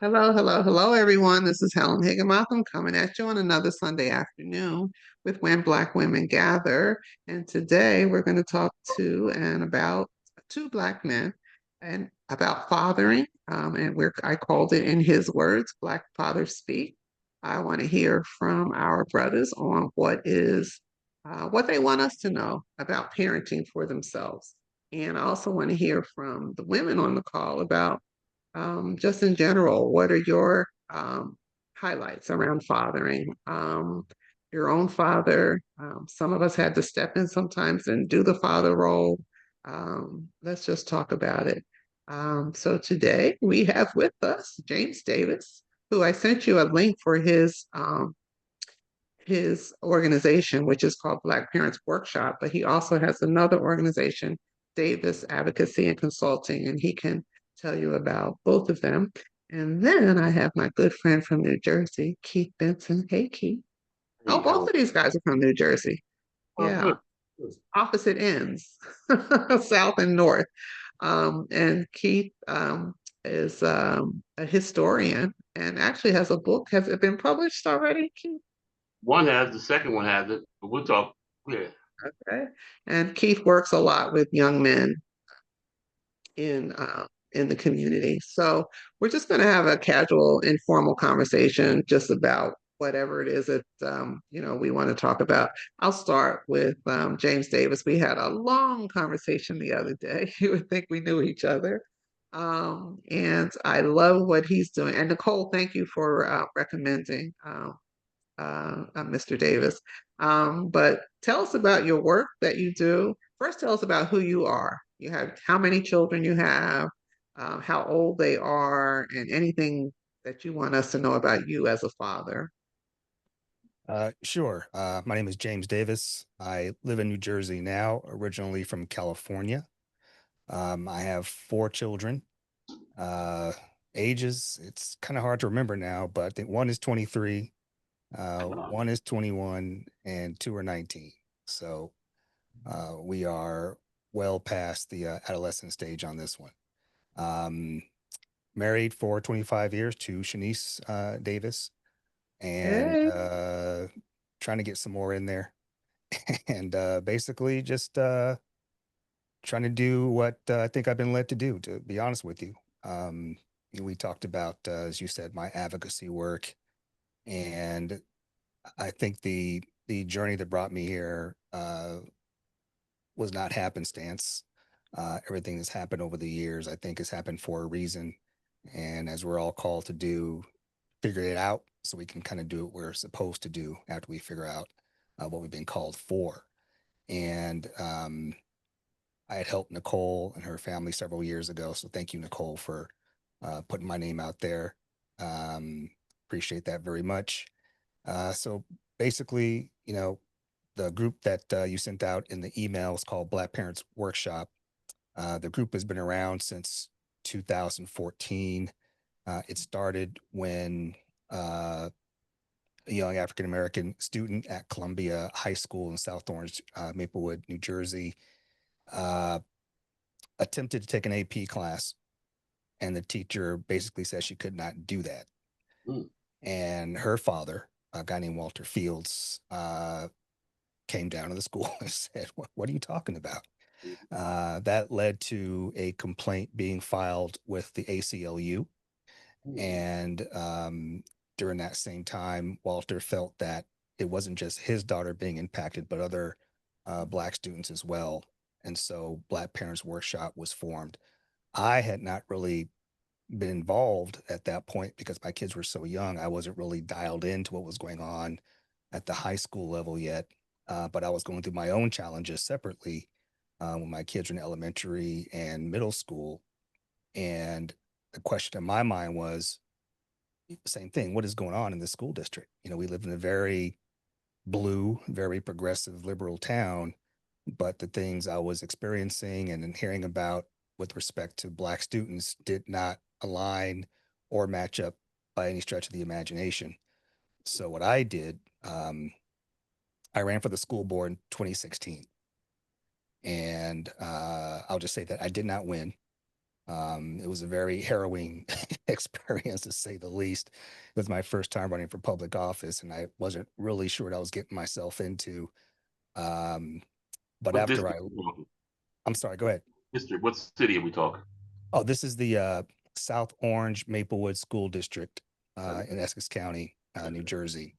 Hello, hello, hello, everyone. This is Helen Higginbotham coming at you on another Sunday afternoon with When Black Women Gather. And today we're going to talk to and about two Black men and about fathering. I called it in his words, Black Fathers Speak. I want to hear from our brothers on what they want us to know about parenting for themselves. And I also want to hear from the women on the call about just in general, what are your highlights around fathering? Your own father. Some of us had to step in sometimes and do the father role. Let's just talk about it. So today we have with us James Davis, who I sent you a link for his organization, which is called Black Parents Workshop, but he also has another organization, Davis Advocacy and Consulting, and he can tell you about both of them. And then I have my good friend from New Jersey, Keith Benson. Hey, Keith. Oh, Hey, both Helen. of these guys are from New Jersey. Oh, Yeah, good. Good. opposite ends, south and north. And Keith is a historian and actually has a book. Has it been published already, Keith? One has, the second one has it, but we'll talk. Yeah. Okay. And Keith works a lot with young men in in the community. So we're just going to have a casual, informal conversation just about whatever it is that we want to talk about. I'll start with James Davis. We had a long conversation the other day. You would think we knew each other. And I love what he's doing. And Nicole, thank you for recommending Mr. Davis. But tell us about your work that you do. First, tell us about who you are. You have how many children you have, how old they are, and anything that you want us to know about you as a father. Sure. My name is James Davis. I live in New Jersey now, originally from California. I have four children. Uh, Ages, it's kind of hard to remember now, but I think one is 23, one is 21, and two are 19. So we are well past the adolescent stage on this one. Um, Married for 25 years to Shanice Davis, and Hey. trying to get some more in there. And basically just trying to do what I think I've been led to do, to be honest with you. We talked about, as you said, my advocacy work, and I think the journey that brought me here was not happenstance. Everything that's happened over the years, I think, has happened for a reason, and as we're all called to do, figure it out so we can kind of do what we're supposed to do after we figure out what we've been called for. And I had helped Nicole and her family several years ago. So thank you, Nicole, for putting my name out there. Um, Appreciate that very much. So basically, the group that you sent out in the email is called Black Parents Workshop. The group has been around since 2014. It started when a young African American student at Columbia High School in South Orange, Maplewood, New Jersey, uh, attempted to take an AP class, and the teacher basically said she could not do that. Mm. And her father, a guy named Walter Fields, came down to the school and said, "What are you talking about?" That led to a complaint being filed with the ACLU. And during that same time, Walter felt that it wasn't just his daughter being impacted, but other Black students as well. And so Black Parents Workshop was formed. I had not really been involved at that point because my kids were so young. I wasn't really dialed into what was going on at the high school level yet. But I was going through my own challenges separately when my kids were in elementary and middle school. And the question in my mind was, same thing. What is going on in this school district? We live in a very blue, very progressive liberal town, but the things I was experiencing and hearing about with respect to Black students did not align or match up by any stretch of the imagination. So what I did, I ran for the school board in 2016, and I'll just say that I did not win. It was a very harrowing experience, to say the least. It was my first time running for public office, and I wasn't really sure what I was getting myself into. But What after district are we talking? I'm sorry, go ahead. District, what city are we talking? Oh, this is the South Orange Maplewood School District in Essex County, New Jersey.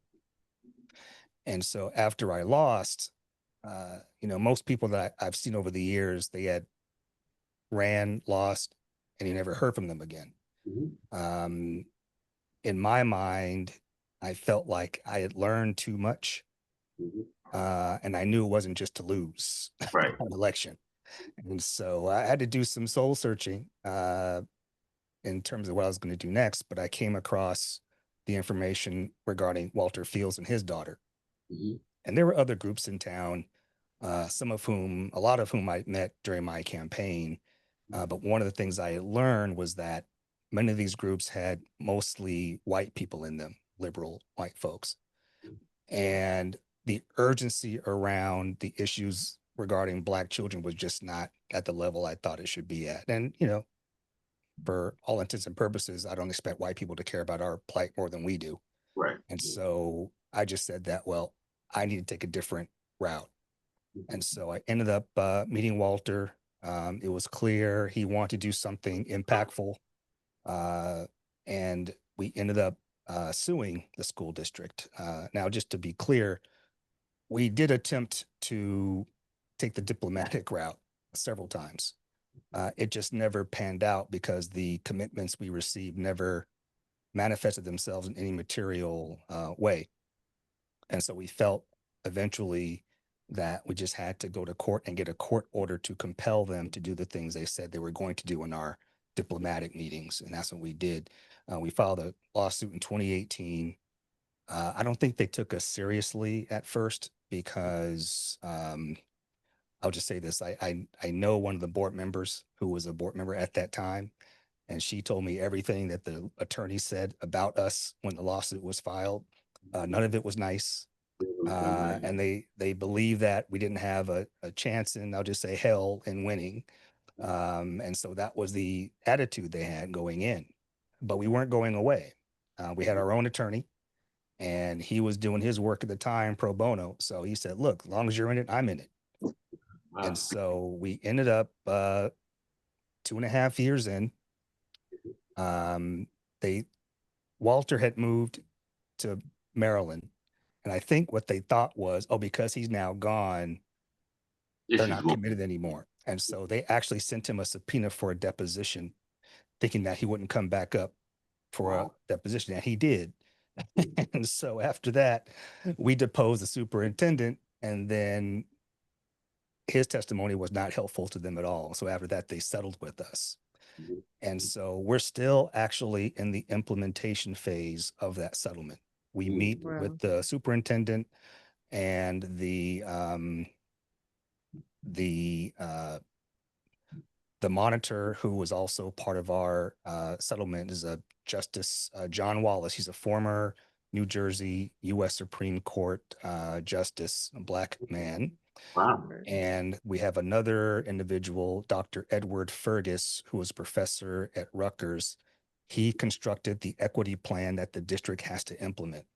And so after I lost, most people that I've seen over the years, they had ran, lost, and you never heard from them again. Mhm. In my mind, I felt like I had learned too much, Mhm. and I knew it wasn't just to lose Right. an election. And so I had to do some soul searching in terms of what I was going to do next. But I came across the information regarding Walter Fields and his daughter. Mhm. And there were other groups in town, a lot of whom I met during my campaign. But one of the things I learned was that many of these groups had mostly white people in them, liberal white folks. And the urgency around the issues regarding Black children was just not at the level I thought it should be at. And, for all intents and purposes, I don't expect white people to care about our plight more than we do. Right. And so I just said that, well, I need to take a different route. And so I ended up meeting Walter. It was clear he wanted to do something impactful. And we ended up suing the school district. Now, just to be clear, we did attempt to take the diplomatic route several times. It just never panned out because the commitments we received never manifested themselves in any material way. And so we felt eventually that we just had to go to court and get a court order to compel them to do the things they said they were going to do in our diplomatic meetings. And that's what we did. We filed a lawsuit in 2018. I don't think they took us seriously at first because I'll just say this. I know one of the board members who was a board member at that time, and she told me everything that the attorney said about us when the lawsuit was filed. None of it was nice. And they believe that we didn't have a chance in, I'll just say, hell in winning. And so that was the attitude they had going in. But we weren't going away. We had our own attorney, and he was doing his work at the time pro bono. So he said, look, as long as you're in it, I'm in it. Wow. And so we ended up 2.5 years in. Walter had moved to Maryland. And I think what they thought was, oh, because he's now gone, they're Issues not going. committed anymore. And so they actually sent him a subpoena for a deposition, thinking that he wouldn't come back up for a Wow. deposition. And he did. And so after that, we deposed the superintendent, and then his testimony was not helpful to them at all. So after that, they settled with us. Mhm. And so we're still actually in the implementation phase of that settlement. We meet Wow. with the superintendent and the monitor, who was also part of our settlement, is a Justice John Wallace. He's a former New Jersey U.S. Supreme Court justice, a Black man. Wow. And we have another individual, Dr. Edward Fergus, who was a professor at Rutgers. He constructed the equity plan that the district has to implement.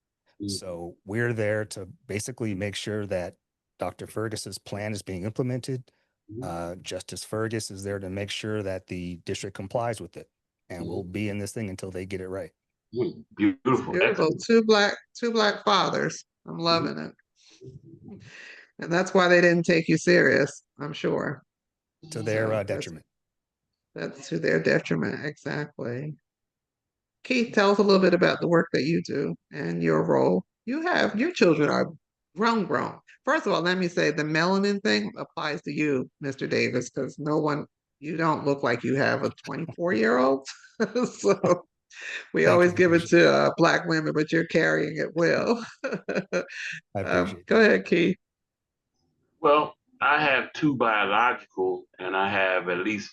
Mhm. So we're there to basically make sure that Dr. Fergus's plan is being implemented. Justice Fergus is there to make sure that the district complies with it. And we'll be in this thing until they get it right. Mhm. Beautiful. Beautiful. Excellent. Two black fathers. I'm loving it. And that's why they didn't take you serious, I'm sure. To their So detriment. that's to their detriment. Exactly. Keith, tell us a little bit about the work that you do and your role. Your children are grown. First of all, let me say the melanin thing applies to you, Mr. Davis, because you don't look like you have a 24-year-old. So we Thank you. always give it to Black women, but you're carrying it well. I appreciate Go that. ahead, Keith. Well, I have 2 biological, and I have at least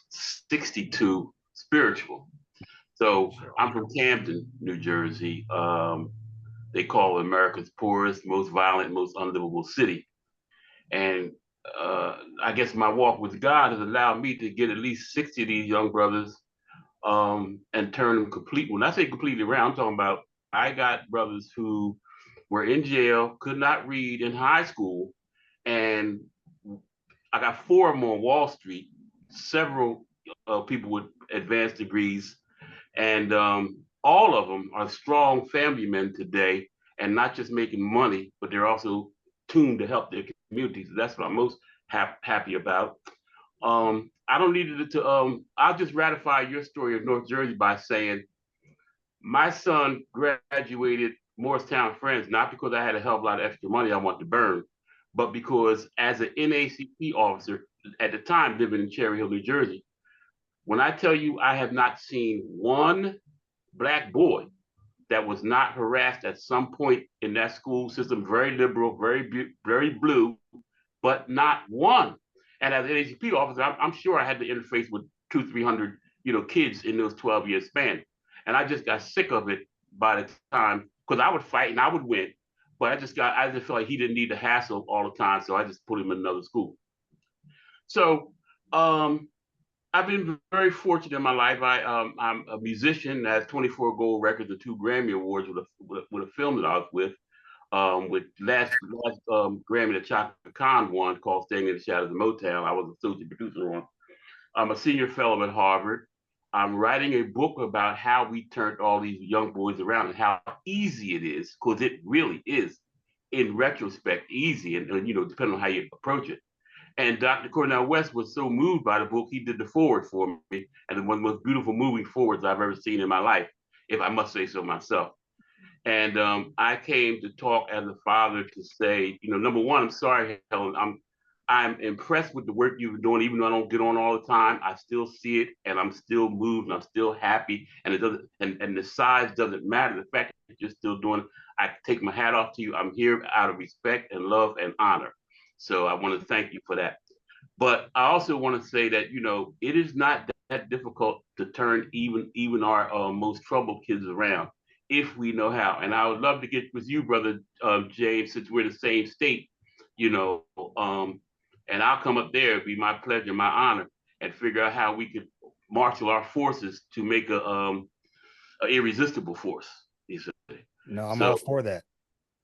62 spiritual. So I'm from Camden, New Jersey. They call it America's poorest, most violent, most unlivable city. And I guess my walk with God has allowed me to get at least 60 of these young brothers and turn them completely. When I say completely around, I'm talking about I got brothers who were in jail, could not read in high school, and I got four of them on Wall Street, several people with advanced degrees, and all of them are strong family men today, and not just making money, but they're also tuned to help their communities. That's what I'm most happy about. I don't need it to. I'll just ratify your story of North Jersey by saying my son graduated Morristown Friends not because I had a hell of a lot of extra money I want to burn, but because as an NACP officer at the time living in Cherry Hill, New Jersey, when I tell you I have not seen one black boy that was not harassed at some point in that school system, very liberal, very blue, but not one. And as an NACP officer, I'm sure I had to interface with 300, kids in those 12-year span. And I just got sick of it by the time, because I would fight and I would win, but I just felt like he didn't need the hassle all the time, so I just put him in another school. So I've been very fortunate in my life. I'm a musician that has 24 gold records and 2 Grammy Awards with a film that I was with last Grammy that Chaka Khan won called Staying in the Shadows of Motown. I was an associate producer on. I'm a senior fellow at Harvard. I'm writing a book about how we turned all these young boys around and how easy it is, because it really is, in retrospect, easy, and depending on how you approach it. And Dr. Cornel West was so moved by the book, he did the forward for me, and one of the most beautiful moving forwards I've ever seen in my life, if I must say so myself. And I came to talk as a father to say, number one, I'm sorry, Helen. I'm impressed with the work you've been doing, even though I don't get on all the time. I still see it, and I'm still moved, and I'm still happy. And it doesn't, and the size doesn't matter. The fact that you're still doing it, I take my hat off to you. I'm here out of respect and love and honor. So I want to thank you for that. But I also want to say that it is not that difficult to turn even our most troubled kids around if we know how. And I would love to get with you, brother James, since we're in the same state, you know, um, and I'll come up there. It'd be my pleasure, my honor, and figure out how we could marshal our forces to make a irresistible force. You see. No, I'm all So for that.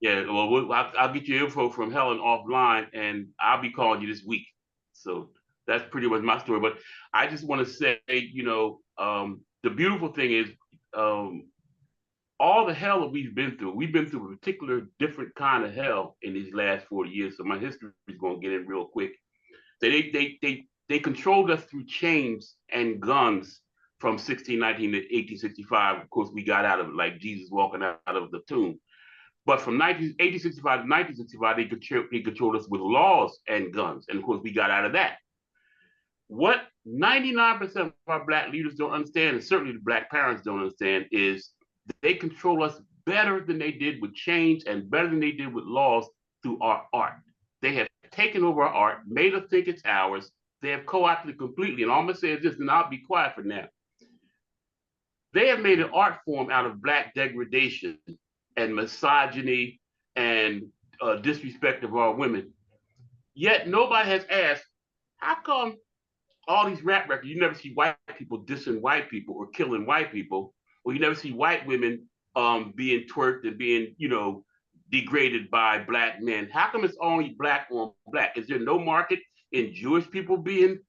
yeah, well, I'll get your info from Helen offline, and I'll be calling you this week. So that's pretty much my story. But I just want to say, the beautiful thing is, um, all the hell that we've been through a particular different kind of hell in these last 40 years. So my history is going to get in real quick. They controlled us through chains and guns from 1619 to 1865. Of course, we got out of it like Jesus walking out of the tomb. But from 1865 to 1965, they controlled us with laws and guns. And of course, we got out of that. What 99% of our black leaders don't understand, and certainly the black parents don't understand, is they control us better than they did with change and better than they did with laws through our art. They have taken over our art, made us think it's ours. They have co-opted it completely. And all I'm going to say is this, and I'll be quiet for now. They have made an art form out of black degradation and misogyny and disrespect of our women. Yet nobody has asked, how come all these rap records, you never see white people dissing white people or killing white people, or you never see white women being twerked and being, degraded by black men? How come it's only black on black? Is there no market in Jewish people being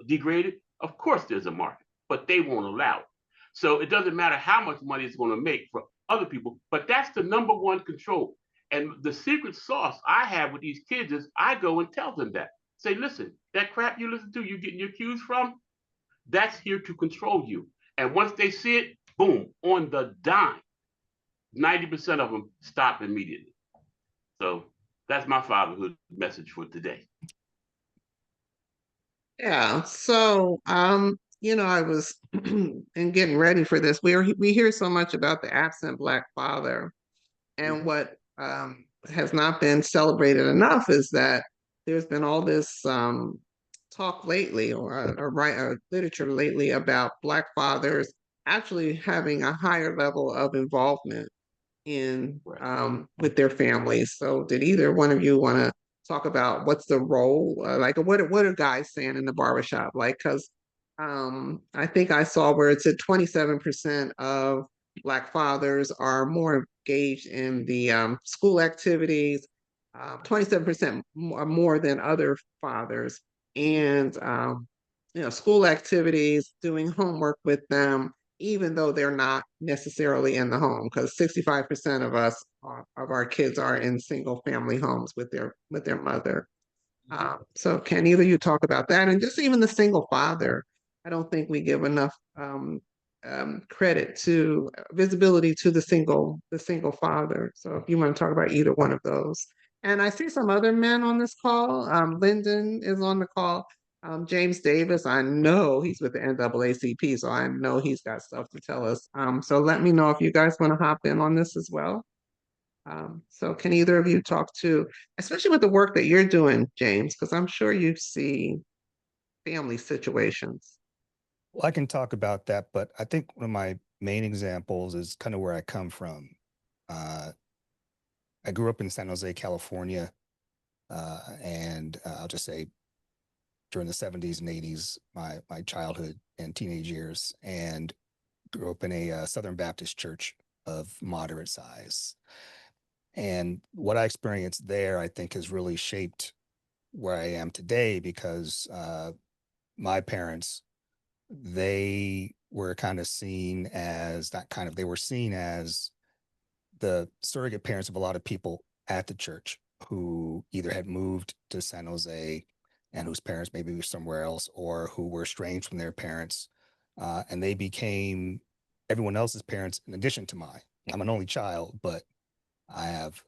degraded? Of course there's a market, but they won't allow it. So it doesn't matter how much money it's going to make for other people, but that's the number one control. And the secret sauce I have with these kids is I go and tell them that. Say, listen, that crap you listen to, you getting your cues from, that's here to control you. And once they see it, boom, on the dime, 90% of them stop immediately. So that's my fatherhood message for today. Yeah. So, I was in getting ready for this. We hear so much about the absent Black father, and what has not been celebrated enough is that there's been all this talk lately, or literature lately, about Black fathers actually having a higher level of involvement in with their families. So, did either one of you want to talk about what's the role? Like, what are guys saying in the barbershop? Like, because I think I saw where it said 27% of Black fathers are more engaged in the school activities, 27% more than other fathers. And, school activities, doing homework with them, even though they're not necessarily in the home, because 65% of us, of our kids are in single family homes with their mother. So can either you talk about that and just even the single father? I don't think we give enough credit to visibility to the single father. So if you want to talk about either one of those. And I see some other men on this call. Lyndon is on the call. James Davis, I know he's with the NAACP, so I know he's got stuff to tell us. So let me know if you guys want to hop in on this as well. So can either of you talk to, especially with the work that you're doing, James, because I'm sure you see family situations. Well, I can talk about that, but I think one of my main examples is kind of where I come from. Uh, I grew up in San Jose, California, and I'll just say during the 70s and 80s, my childhood and teenage years, and grew up in a Southern Baptist church of moderate size. And what I experienced there, I think, has really shaped where I am today because my parents, they were kind of seen as not kind of, they were seen as the surrogate parents of a lot of people at the church who either had moved to San Jose and whose parents maybe were somewhere else or who were estranged from their parents. And they became everyone else's parents in addition to mine. I'm an only child, but I have,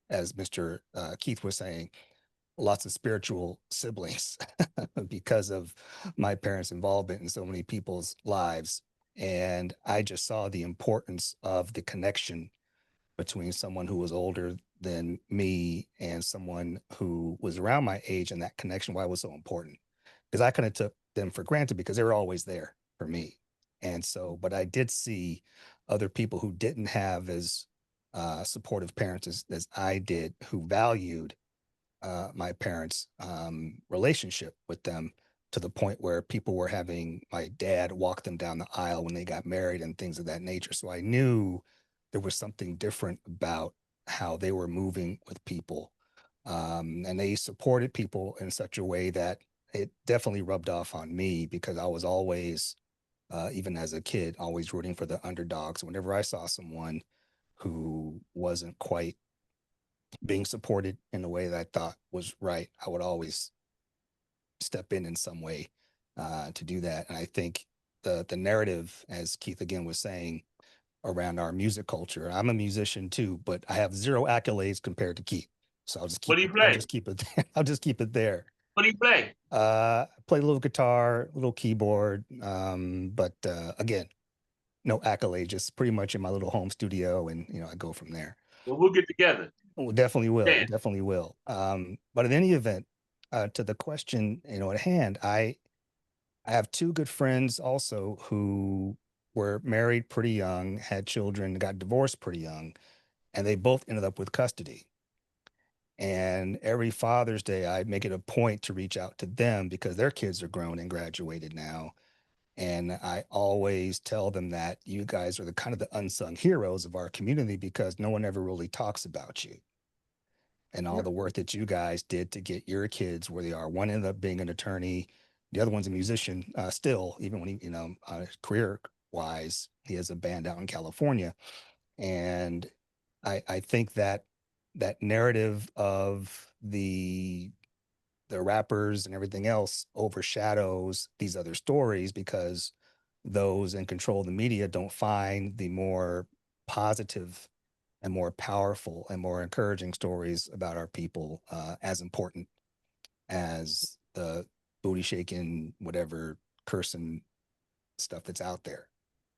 as Mr. Keith was saying, lots of spiritual siblings because of my parents' involvement in so many people's lives. And I just saw the importance of the connection between someone who was older than me and someone who was around my age, and that connection, why it was so important. Because I kind of took them for granted because they were always there for me. And so, but I did see other people who didn't have as supportive parents as I did, who valued my parents' relationship with them to the point where people were having my dad walk them down the aisle when they got married and things of that nature. So I knew there was something different about how they were moving with people. And they supported people in such a way that it definitely rubbed off on me because I was always, even as a kid, always rooting for the underdogs. Whenever I saw someone who wasn't quite being supported in a way that I thought was right, I would always step in some way to do that. And I think the narrative, as Keith again was saying, around our music culture. I'm a musician too, but I have zero accolades compared to Keith. So I'll just What keep do you it. I'll play? just keep it. I'll just keep it there. What do you play? I play a little guitar, a little keyboard, but again, no accolades. Just pretty much in my little home studio, and I go from there. Well, we'll get together. We definitely will. We Dan, definitely will. But in any event, to the question, at hand, I have two good friends also who were married pretty young, had children, got divorced pretty young, and they both ended up with custody. And every Father's Day, I make it a point to reach out to them because their kids are grown and graduated now. And I always tell them that you guys are the kind of the unsung heroes of our community because no one ever really talks about you and all Yep. the work that you guys did to get your kids where they are. One ended up being an attorney, the other one's a musician, still, even when he, career wise, he has a band out in California. And I think that that narrative of the rappers and everything else overshadows these other stories because those in control of the media don't find the more positive and more powerful and more encouraging stories about our people as important as the booty shaking, whatever cursing stuff that's out there.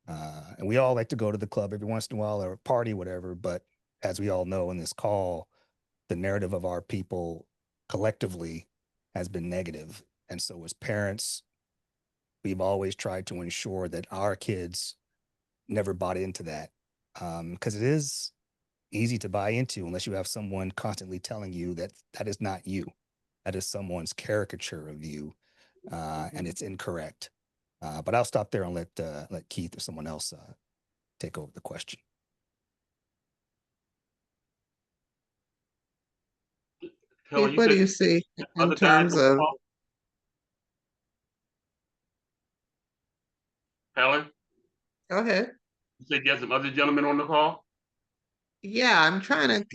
And we all like to go to the club every once in a while or party, whatever. But as we all know in this call, the narrative of our people collectively has been negative. And so as parents, we've always tried to ensure that our kids never bought into that. Because it is easy to buy into unless you have someone constantly telling you that that is not you. That is someone's caricature of you, and it's incorrect. But I'll stop there and let Keith or someone else take over the question. Helen, Keith, you what do said you see in other guys terms on the of? call? Helen, Go ahead. you said you had some other gentlemen on the call? Yeah,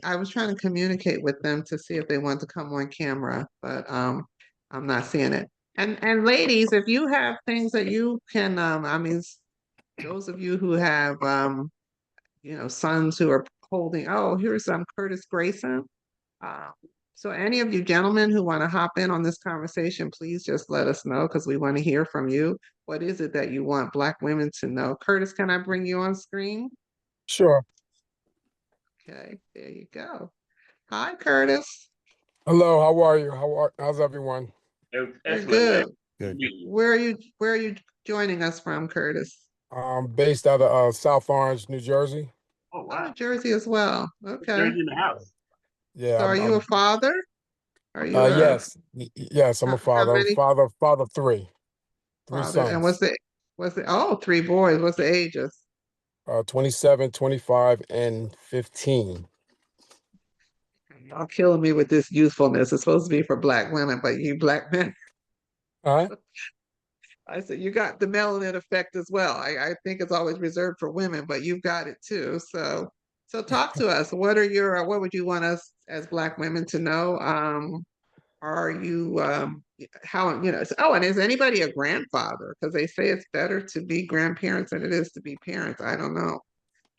I was trying to communicate with them to see if they want to come on camera, but I'm not seeing it. And ladies, if you have things that you can I mean those of you who have sons who are holding, oh, here's Curtis Grayson. Uh, so any of you gentlemen who want to hop in on this conversation, please just let us know because we want to hear from you. What is it that you want Black women to know? Curtis, can I bring you on screen? Sure. Okay, there you go. Hi, Curtis. Hello, how are you? How's everyone? We're Excellent, man. good. Good. Where are you joining us from, Curtis? Based out of South Orange, New Jersey. Oh, Oh, New wow. Jersey as well. Okay. Jersey in the house. Yeah, So are you a father? Are you a yes, yes, I'm a how father. I'm many father of three father? And sons. oh, three boys. What's the ages? 27, 25, and 15. Y'all killing me with this youthfulness. It's supposed to be for Black women, but you Black men. All right. I said you got the melanin effect as well. I think it's always reserved for women, but you've got it too. So talk to us. What would you want us as Black women to know? Are you how oh, and is anybody a grandfather? Because they say it's better to be grandparents than it is to be parents. I don't know.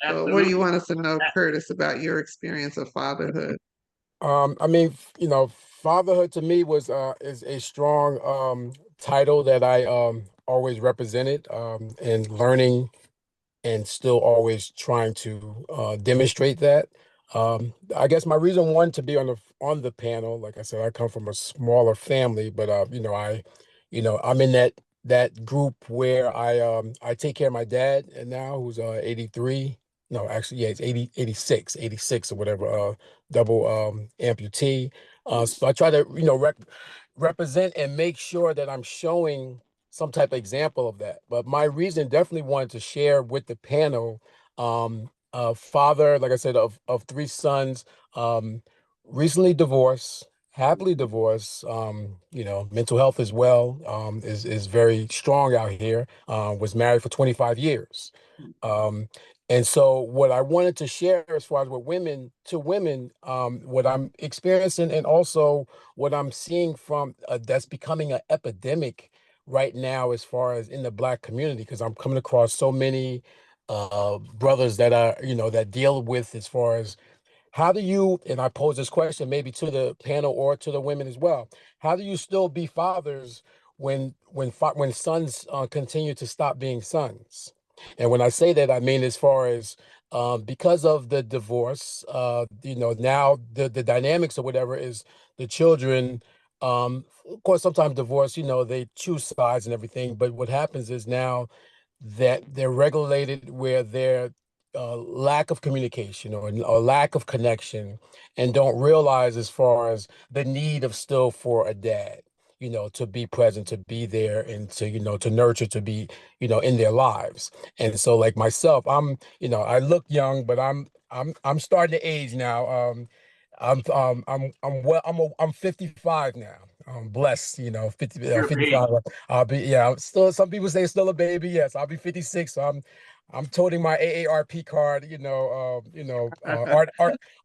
So what do you Absolutely. want us to know, Curtis, about your experience of fatherhood? I mean, fatherhood to me is a strong title that I always represented and learning and still always trying to demonstrate that. I guess my reason one to be on the panel, like I said, I come from a smaller family, but I'm in that group where I take care of my dad and now who's 83. No, actually, yeah, it's 80, 86 or whatever, double amputee. So I try to, represent and make sure that I'm showing some type of example of that. But my reason definitely wanted to share with the panel, father, like I said, of three sons, recently divorced, happily divorced, mental health as well, is very strong out here, was married for 25 years. Um, and so what I wanted to share as far as with women, what I'm experiencing and also what I'm seeing from that's becoming an epidemic right now as far as in the Black community, because I'm coming across so many brothers that are, that deal with as far as how do you, and I pose this question maybe to the panel or to the women as well, how do you still be fathers when sons continue to stop being sons? And when I say that, I mean as far as because of the divorce, now the dynamics or whatever is the children, of course, sometimes divorce, they choose sides and everything, but what happens is now that they're regulated where they're lack of communication or lack of connection and don't realize as far as the need of still for a dad, to be present, to be there and to, to nurture, to be, in their lives. And so like myself, I look young, but I'm starting to age now. I'm 55 now. I'm blessed, 55. I'll be, yeah, I'm still, some people say still a baby. Yes, I'll be 56. So I'm toting my AARP card,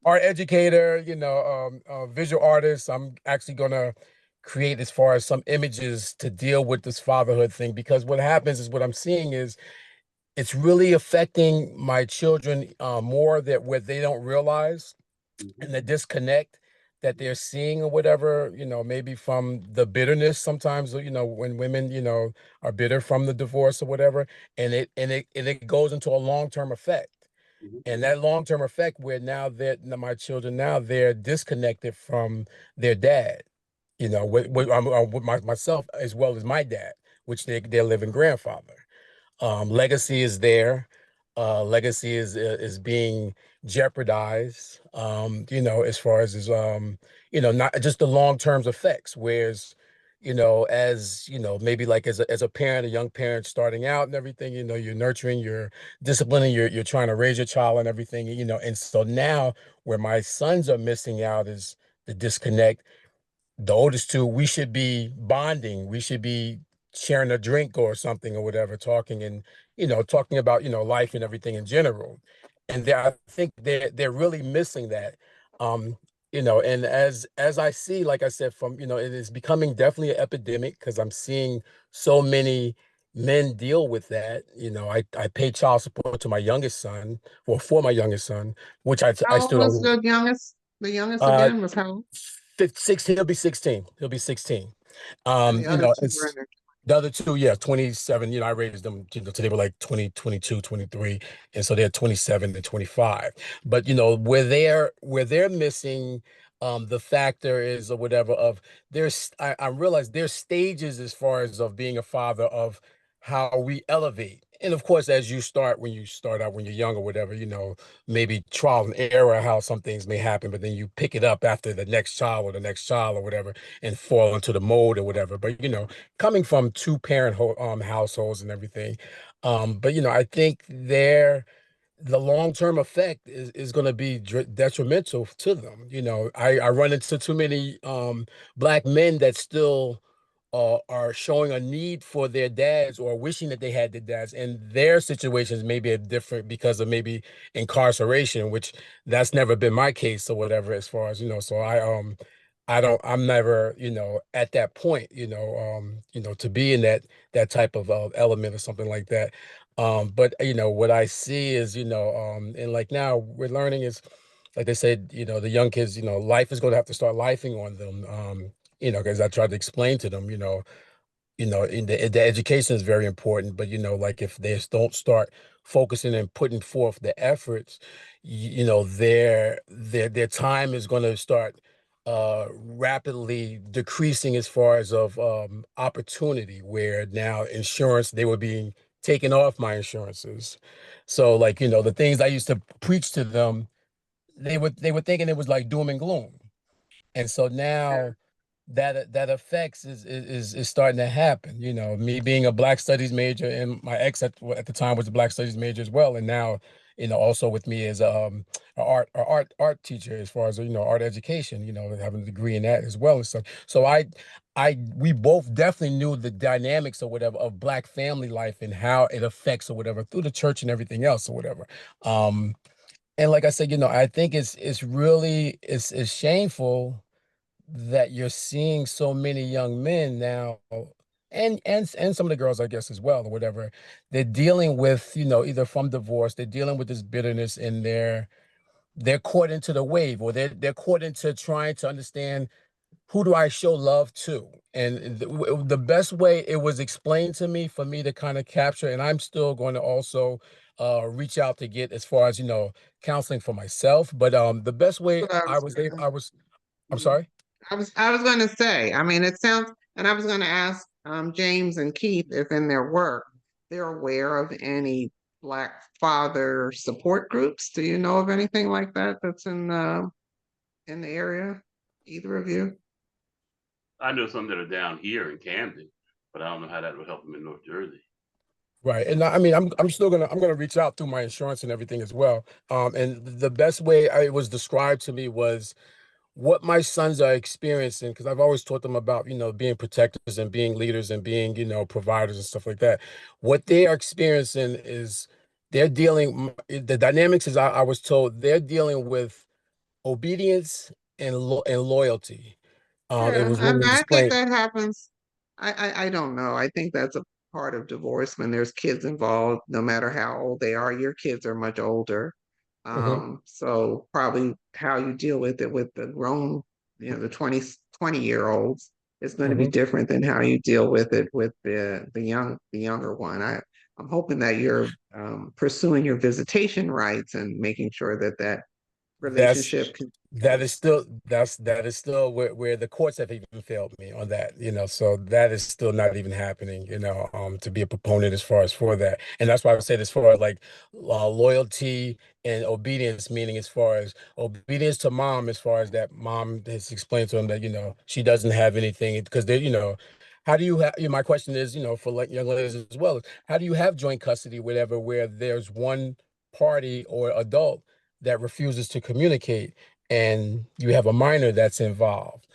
art educator, visual artist. I'm actually gonna create as far as some images to deal with this fatherhood thing, because what happens is what I'm seeing is it's really affecting my children more that where they don't realize, Mhm, and the disconnect that they're seeing or whatever, maybe from the bitterness sometimes, when women, are bitter from the divorce or whatever, and it goes into a long-term effect. mhm, And that long-term effect where now that my children now they're disconnected from their dad, with myself as well as my dad, which they're living grandfather. Legacy is there. Legacy is being jeopardized. As far as not just the long term effects. Whereas, as maybe like as a parent, a young parent starting out and everything, you're nurturing, you're disciplining, you're trying to raise your child and everything, and so now where my sons are missing out is the disconnect. The oldest two, we should be bonding. We should be sharing a drink or something or whatever, talking and talking about life and everything in general. And I think they're really missing that. Um, and as I see, like I said, from it is becoming definitely an epidemic because I'm seeing so many men deal with that. I pay child support to my youngest son, well, for my youngest son, which I How old still was don't. the youngest? The youngest Uh, again was how old? 16, he'll be 16. He'll be 16. And the other two were in It's their the other two, yeah, 27. I raised them, today were like 20, 22, 23. And so they're 27 and 25. But where they're missing the factor is or whatever of I realize there's stages as far as of being a father of how we elevate. And of course, as when you start out when you're young or whatever, maybe trial and error how some things may happen, but then you pick it up after the next child or the next child or whatever and fall into the mold or whatever. But coming from two parent households and everything, but I think the long-term effect is going to be detrimental to them. I run into too many black men that still are showing a need for their dads or wishing that they had their dads, and their situations may be different because of maybe incarceration, which that's never been my case or whatever. As far as so I'm never at that point to be in that type of element or something like that. But what I see is, and like now we're learning is, like they said, the young kids, life is going to have to start lifing on them. Because I tried to explain to them, in the education is very important, but like if they don't start focusing and putting forth the efforts, their time is going to start rapidly decreasing as far as of opportunity, where now insurance, they were being taken off my insurances. So like, the things I used to preach to them, they were thinking it was like doom and gloom. And so yeah. now that affects is starting to happen. Me being a Black Studies major, and my ex at the time was a Black Studies major as well, and now also with me as art teacher as far as art education. Having a degree in that as well and stuff. So we both definitely knew the dynamics or whatever of Black family life and how it affects or whatever through the church and everything else or whatever. And like I said, I think it's really it's shameful that you're seeing so many young men now, and some of the girls, I guess, as well, or whatever. They're dealing with, either from divorce, they're dealing with this bitterness, and they're caught into the wave, or they're caught into trying to understand, who do I show love to? And the best way it was explained to me, for me to kind of capture, and I'm still going to also reach out to get as far as counseling for myself. But the best way What I I was was able, gonna, I'm sorry. I was going to say. I mean, it sounds, and I was going to ask James and Keith if in their work they're aware of any Black father support groups. Do you know of anything like that that's in the area? Either of you? I know some that are down here in Camden, but I don't know how that will help them in North Jersey. Right. And I mean, I'm still gonna reach out through my insurance and everything as well. And the best way it was described to me was what my sons are experiencing, because I've always taught them about, being protectors and being leaders and being, providers and stuff like that. What they are experiencing is the dynamics is I was told they're dealing with obedience and loyalty. It Yeah, was really I think explained. that happens. I don't know. I think that's a part of divorce when there's kids involved, no matter how old they are. Your kids are much older. Hmm. So probably how you deal with it with the grown, the 20-year olds is going to be Hmm. different than how you deal with it with the younger one. I'm hoping that you're pursuing your visitation rights and making sure that relationship that continues. is still that is still where the courts have even failed me on that, so that is still not even happening, to be a proponent as far as for that. And that's why I would say, as far as like loyalty and obedience, meaning as far as obedience to mom, as far as that mom has explained to him that she doesn't have anything, because they how do you have, my question is, for like young ladies as well, is how do you have joint custody, whatever, where there's one party or adult that refuses to communicate, and you have a minor that's involved,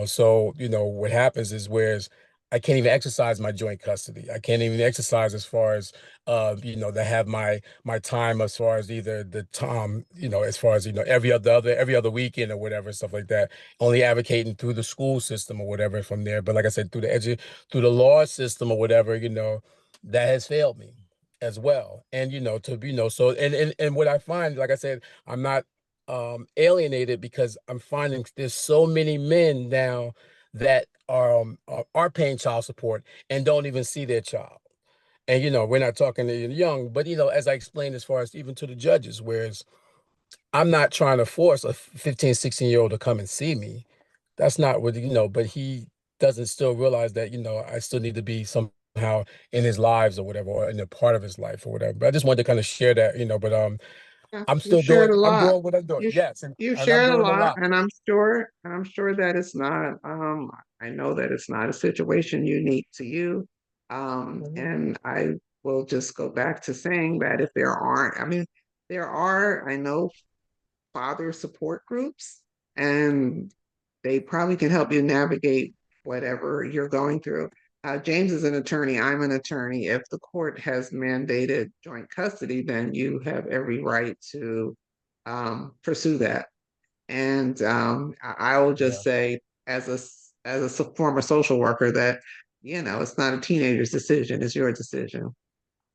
so what happens is, whereas I can't even exercise my joint custody. I can't even exercise as far as to have my time, as far as either the time, as far as every other weekend or whatever, stuff like that. Only advocating through the school system or whatever from there. But like I said, through the law system or whatever, that has failed me as well. And so and what I find, like I said, I'm not alienated, because I'm finding there's so many men now that are paying child support and don't even see their child. And we're not talking to young, but as I explained, as far as even to the judges, whereas I'm not trying to force a 15, 16-year-old to come and see me. That's not what, but he doesn't still realize that, I still need to be somehow in his lives or whatever, or in a part of his life or whatever. But I just wanted to kind of share that, but Yeah, I'm you still shared a I'm lot. doing what I'm doing. Yes, You and I'm shared a doing a lot, lot. and I'm sure that it's not. I know that it's not a situation unique to you. Mhm. And I will just go back to saying that if there aren't, I mean, there are. I know father support groups, and they probably can help you navigate whatever you're going through. James is an attorney. I'm an attorney. If the court has mandated joint custody, then you have every right to pursue that. And I will just Yeah, say, as a former social worker, that it's not a teenager's decision; it's your decision.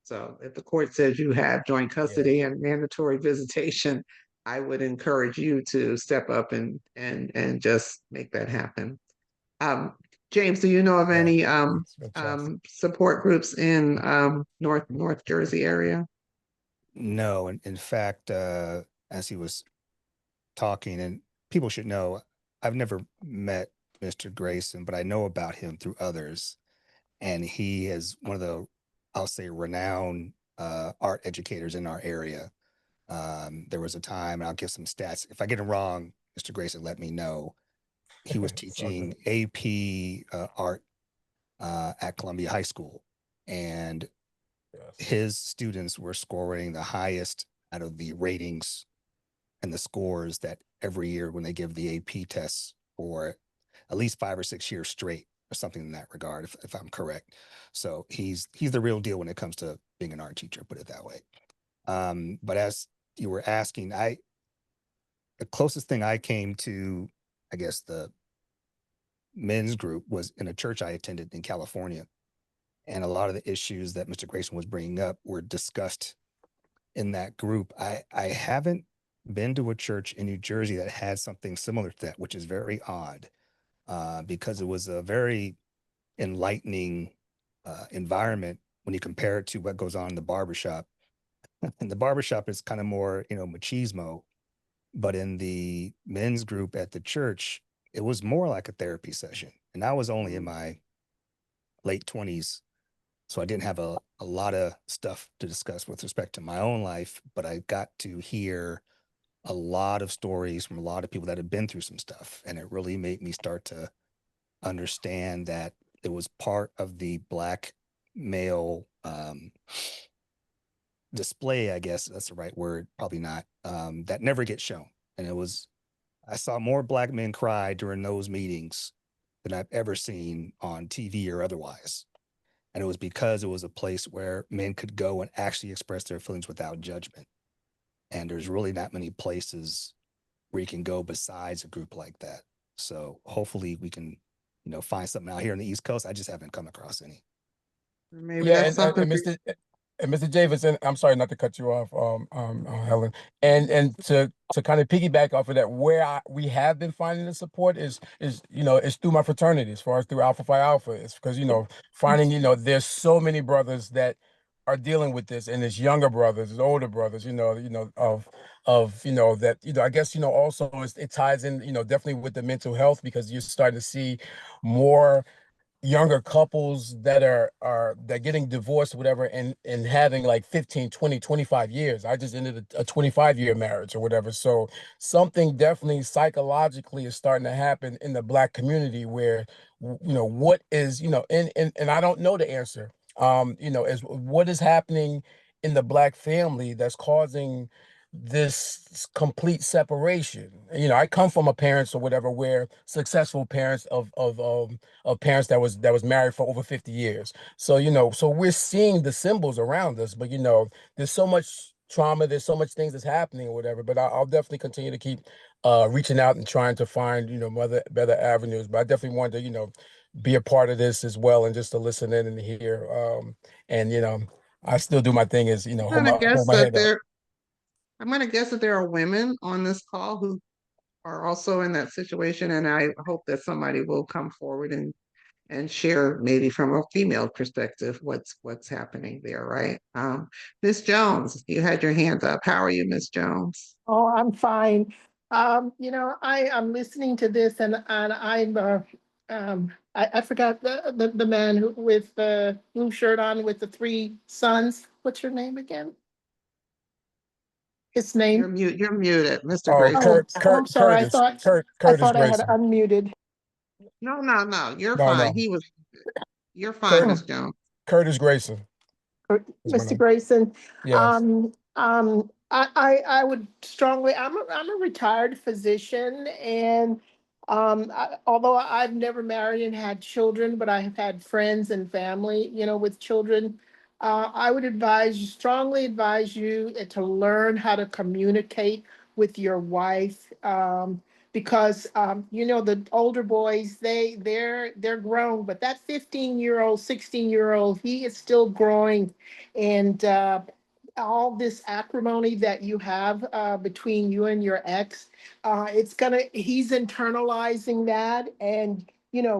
So if the court says you have joint yeah, custody and mandatory visitation, I would encourage you to step up and just make that happen. Um, James, do you know of yeah. any It's fantastic. support groups in North Jersey area? No, in fact, as he was talking, and people should know, I've never met Mr. Grayson, but I know about him through others. And he is one of the, I'll say, renowned art educators in our area. There was a time, and I'll give some stats. If I get it wrong, Mr. Grayson, let me know. He was It's all teaching good. AP art at Columbia High School, and Yes. his students were scoring the highest out of the ratings and the scores that every year when they give the AP tests for at least 5 or 6 years straight or something in that regard, if I'm correct. So he's the real deal when it comes to being an art teacher, put it that way. But as you were asking, the closest thing I came to, I guess, the men's group was in a church I attended in California. And a lot of the issues that Mr. Grayson was bringing up were discussed in that group. I haven't been to a church in New Jersey that had something similar to that, which is very odd, because it was a very enlightening environment when you compare it to what goes on in the barbershop. And the barbershop is kind of more, machismo, but in the men's group at the church, it was more like a therapy session. And I was only in my late 20s, so I didn't have a lot of stuff to discuss with respect to my own life, but I got to hear a lot of stories from a lot of people that had been through some stuff. And it really made me start to understand that it was part of the Black male display, I guess that's the right word, probably not, that never gets shown. And I saw more Black men cry during those meetings than I've ever seen on TV or otherwise. And it was because it was a place where men could go and actually express their feelings without judgment. And there's really not many places where you can go besides a group like that. So hopefully we can, find something out here on the East Coast. I just haven't come across any. Maybe Yeah, that's something and for Mr. Davis, and I'm sorry not to cut you off, Helen, and to kind of piggyback off of that, where we have been finding the support is is through my fraternity, as far as through Alpha Phi Alpha. It's because finding there's so many brothers that are dealing with this, and it's younger brothers, it's older brothers, that, I guess, also it ties in, definitely with the mental health, because you're starting to see more younger couples that are they're getting divorced, whatever, and having like 15, 20, 25 years. I just ended a 25-year marriage or whatever. So something definitely psychologically is starting to happen in the Black community where, what is, and I don't know the answer, is what is happening in the Black family that's causing this complete separation. I come from a parents or whatever where successful parents of parents that was married for over 50 years. So, so we're seeing the symbols around us, but there's so much trauma, there's so much things that's happening or whatever. But I'll definitely continue to keep reaching out and trying to find, better avenues. But I definitely wanted to, be a part of this as well, and just to listen in and hear. And I still do my thing is, I'm gonna hold guess my that head up. there I'm gonna guess that there are women on this call who are also in that situation, and I hope that somebody will come forward and share maybe from a female perspective what's happening there, right? Miss Jones, you had your hand up. How are you, Miss Jones? Oh, I'm fine. I am listening to this, and I forgot the man with the blue shirt on with the three sons. What's your name again? His You're name? mute. You're muted, Mr. Oh, Grayson. I'm sorry. I Curtis thought I had Grayson. unmuted. No, no, no. You're No, fine. no, He was. You're fine, Cur Miss Jones. Curtis Grayson is my Mr. name. Grayson. Yes. I would strongly, I'm a retired physician, and although I've never married and had children, but I have had friends and family, with children. I would strongly advise you to learn how to communicate with your wife. Because the older boys, they're grown, but that 15-year-old, 16-year-old, he is still growing, and all this acrimony that you have between you and your ex, he's internalizing that, and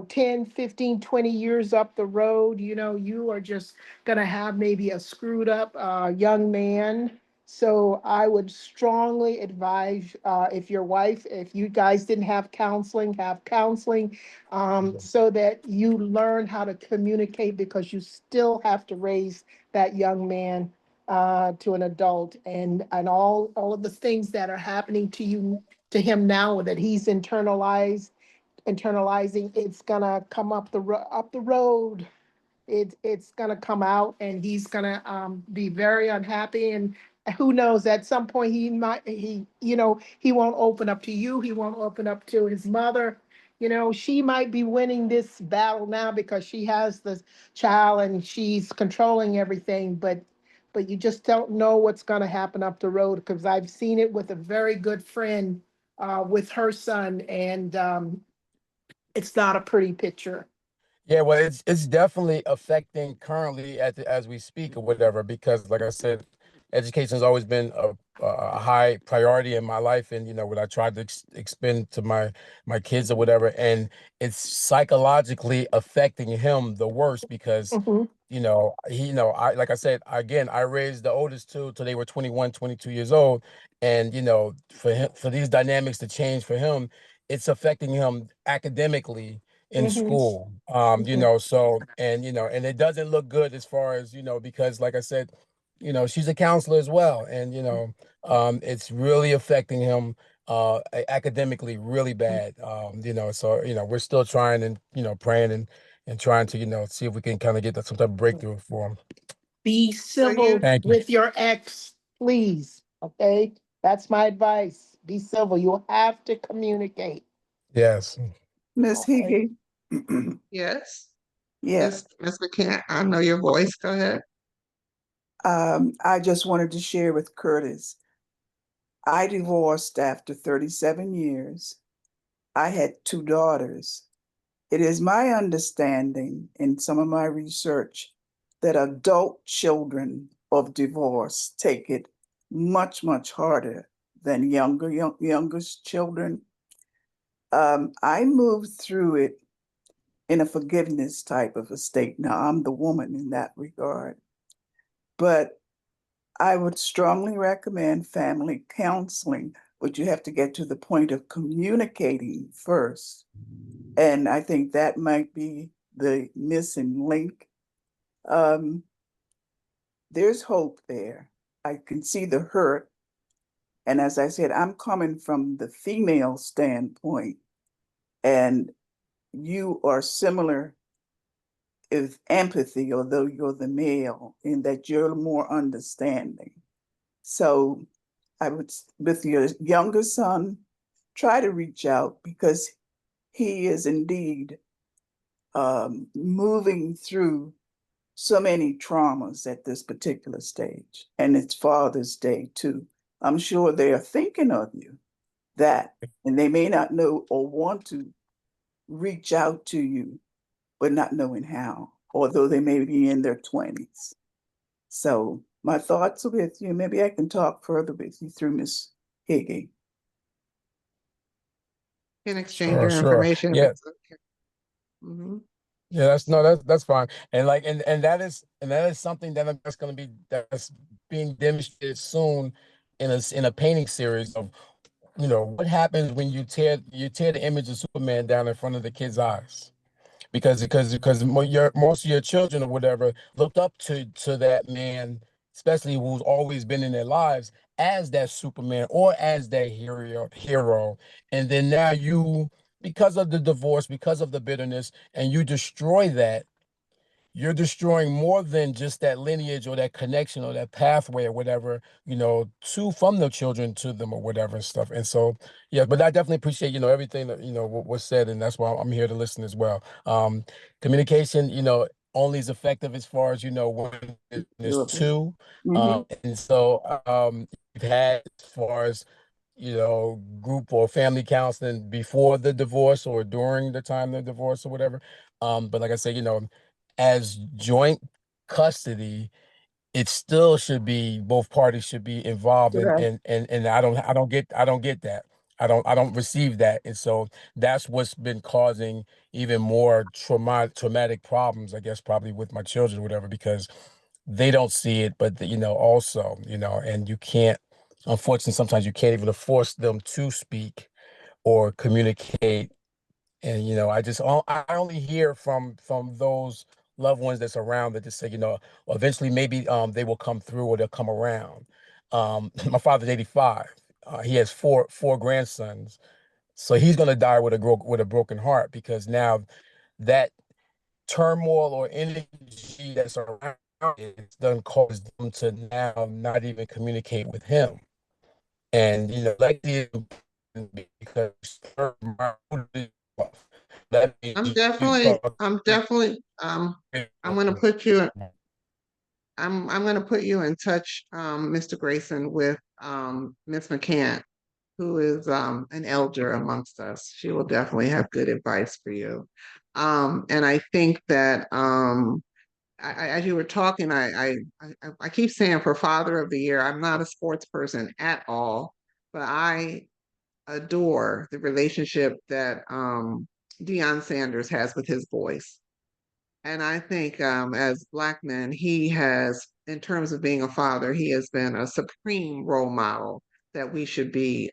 10, 15, 20 years up the road, you are just gonna have maybe a screwed up young man. So I would strongly advise, if you guys didn't have counseling, have counseling, so that you learn how to communicate, because you still have to raise that young man to an adult, and all of the things that are happening to him now that he's internalizing, it's gonna come up the road. It's gonna come out, and he's gonna be very unhappy, and who knows, at some point he won't open up to you, he won't open up to his mother. She might be winning this battle now because she has the child and she's controlling everything, but you just don't know what's gonna happen up the road, because I've seen it with a very good friend with her son, and it's not a pretty picture. Yeah, well, it's definitely affecting currently as we speak or whatever, because like I said, education has always been a high priority in my life, and what I tried to expend to my kids or whatever, and it's psychologically affecting him the worst because Mhm, I, like I said, again, I raised the oldest two till they were 21, 22 years old, and for these dynamics to change for him, it's affecting him academically in mhm, school. mhm. So, and it doesn't look good as far as, because like I said, she's a counselor as well. And, it's really affecting him academically really bad. So, we're still trying and, praying and trying to, see if we can kind of get some type of breakthrough for him. Be So civil you, Thank you. with your ex, please. Okay? That's my advice. Be civil. You have to communicate. Yes. Miss Okay? Hickey. yes, Yeah, Miss McCann. I know your voice. Go ahead. I just wanted to share with Curtis. I divorced after 37 years. I had two daughters. It is my understanding in some of my research that adult children of divorce take it much, much harder than youngest children. I moved through it in a forgiveness type of a state. Now, I'm the woman in that regard. But I would strongly recommend family counseling, but you have to get to the point of communicating first. And I think that might be the missing link. There's hope there. I can see the hurt. And as I said, I'm coming from the female standpoint, and you are similar with empathy, although you're the male, in that you're more understanding. So I would, with your younger son, try to reach out because he is indeed moving through so many traumas at this particular stage. And it's Father's Day too. I'm sure they are thinking of you that, and they may not know or want to reach out to you, but not knowing how, although they may be in their 20s. So my thoughts are with you. Maybe I can talk further with you through Miss Higgy. Can exchange Sure, your sure. information if Yeah, it's okay. Mm-hmm. yeah, that's fine. And like and that is something that's gonna be that's being demonstrated soon in a painting series of, you know, what happens when you tear the image of Superman down in front of the kid's eyes. Because most of your children or whatever looked up to that man, especially who's always been in their lives as that Superman or as that hero. And then now you, because of the divorce, because of the bitterness, and you destroy that, you're destroying more than just that lineage or that connection or that pathway or whatever, you know, to from the children to them or whatever and stuff. And so, yeah, but I definitely appreciate, you know, everything that, you know, was said. And that's why I'm here to listen as well. Communication, you know, only is effective as far as, you know, when there's two. Mm-hmm. And so you've had as far as, you know, group or family counseling before the divorce or during the time of the divorce or whatever. But like I said, you know, as joint custody, it still should be both parties should be involved in Right. and I don't get that. I don't receive that. And so that's what's been causing even more traumatic problems, I guess, probably with my children or whatever, because they don't see it, but you know, also, you know, and you can't, unfortunately, sometimes you can't even force them to speak or communicate. And you know, I only hear from those loved ones that's around that just say, you know, eventually maybe they will come through or they'll come around. My father's 85. He has four grandsons, so he's gonna die with a broken heart because now that turmoil or energy that's around it's done caused them to now not even communicate with him. And you know, like the because that I'm means you definitely, start I'm definitely, I'm gonna put you, I'm gonna put you in touch, Mr. Grayson, with Miss McCann, who is an elder amongst us. She will definitely have good advice for you. And I think that as you were talking, I keep saying for Father of the Year, I'm not a sports person at all, but I adore the relationship that Deion Sanders has with his voice. And I think as Black men, he has, in terms of being a father, he has been a supreme role model that we should be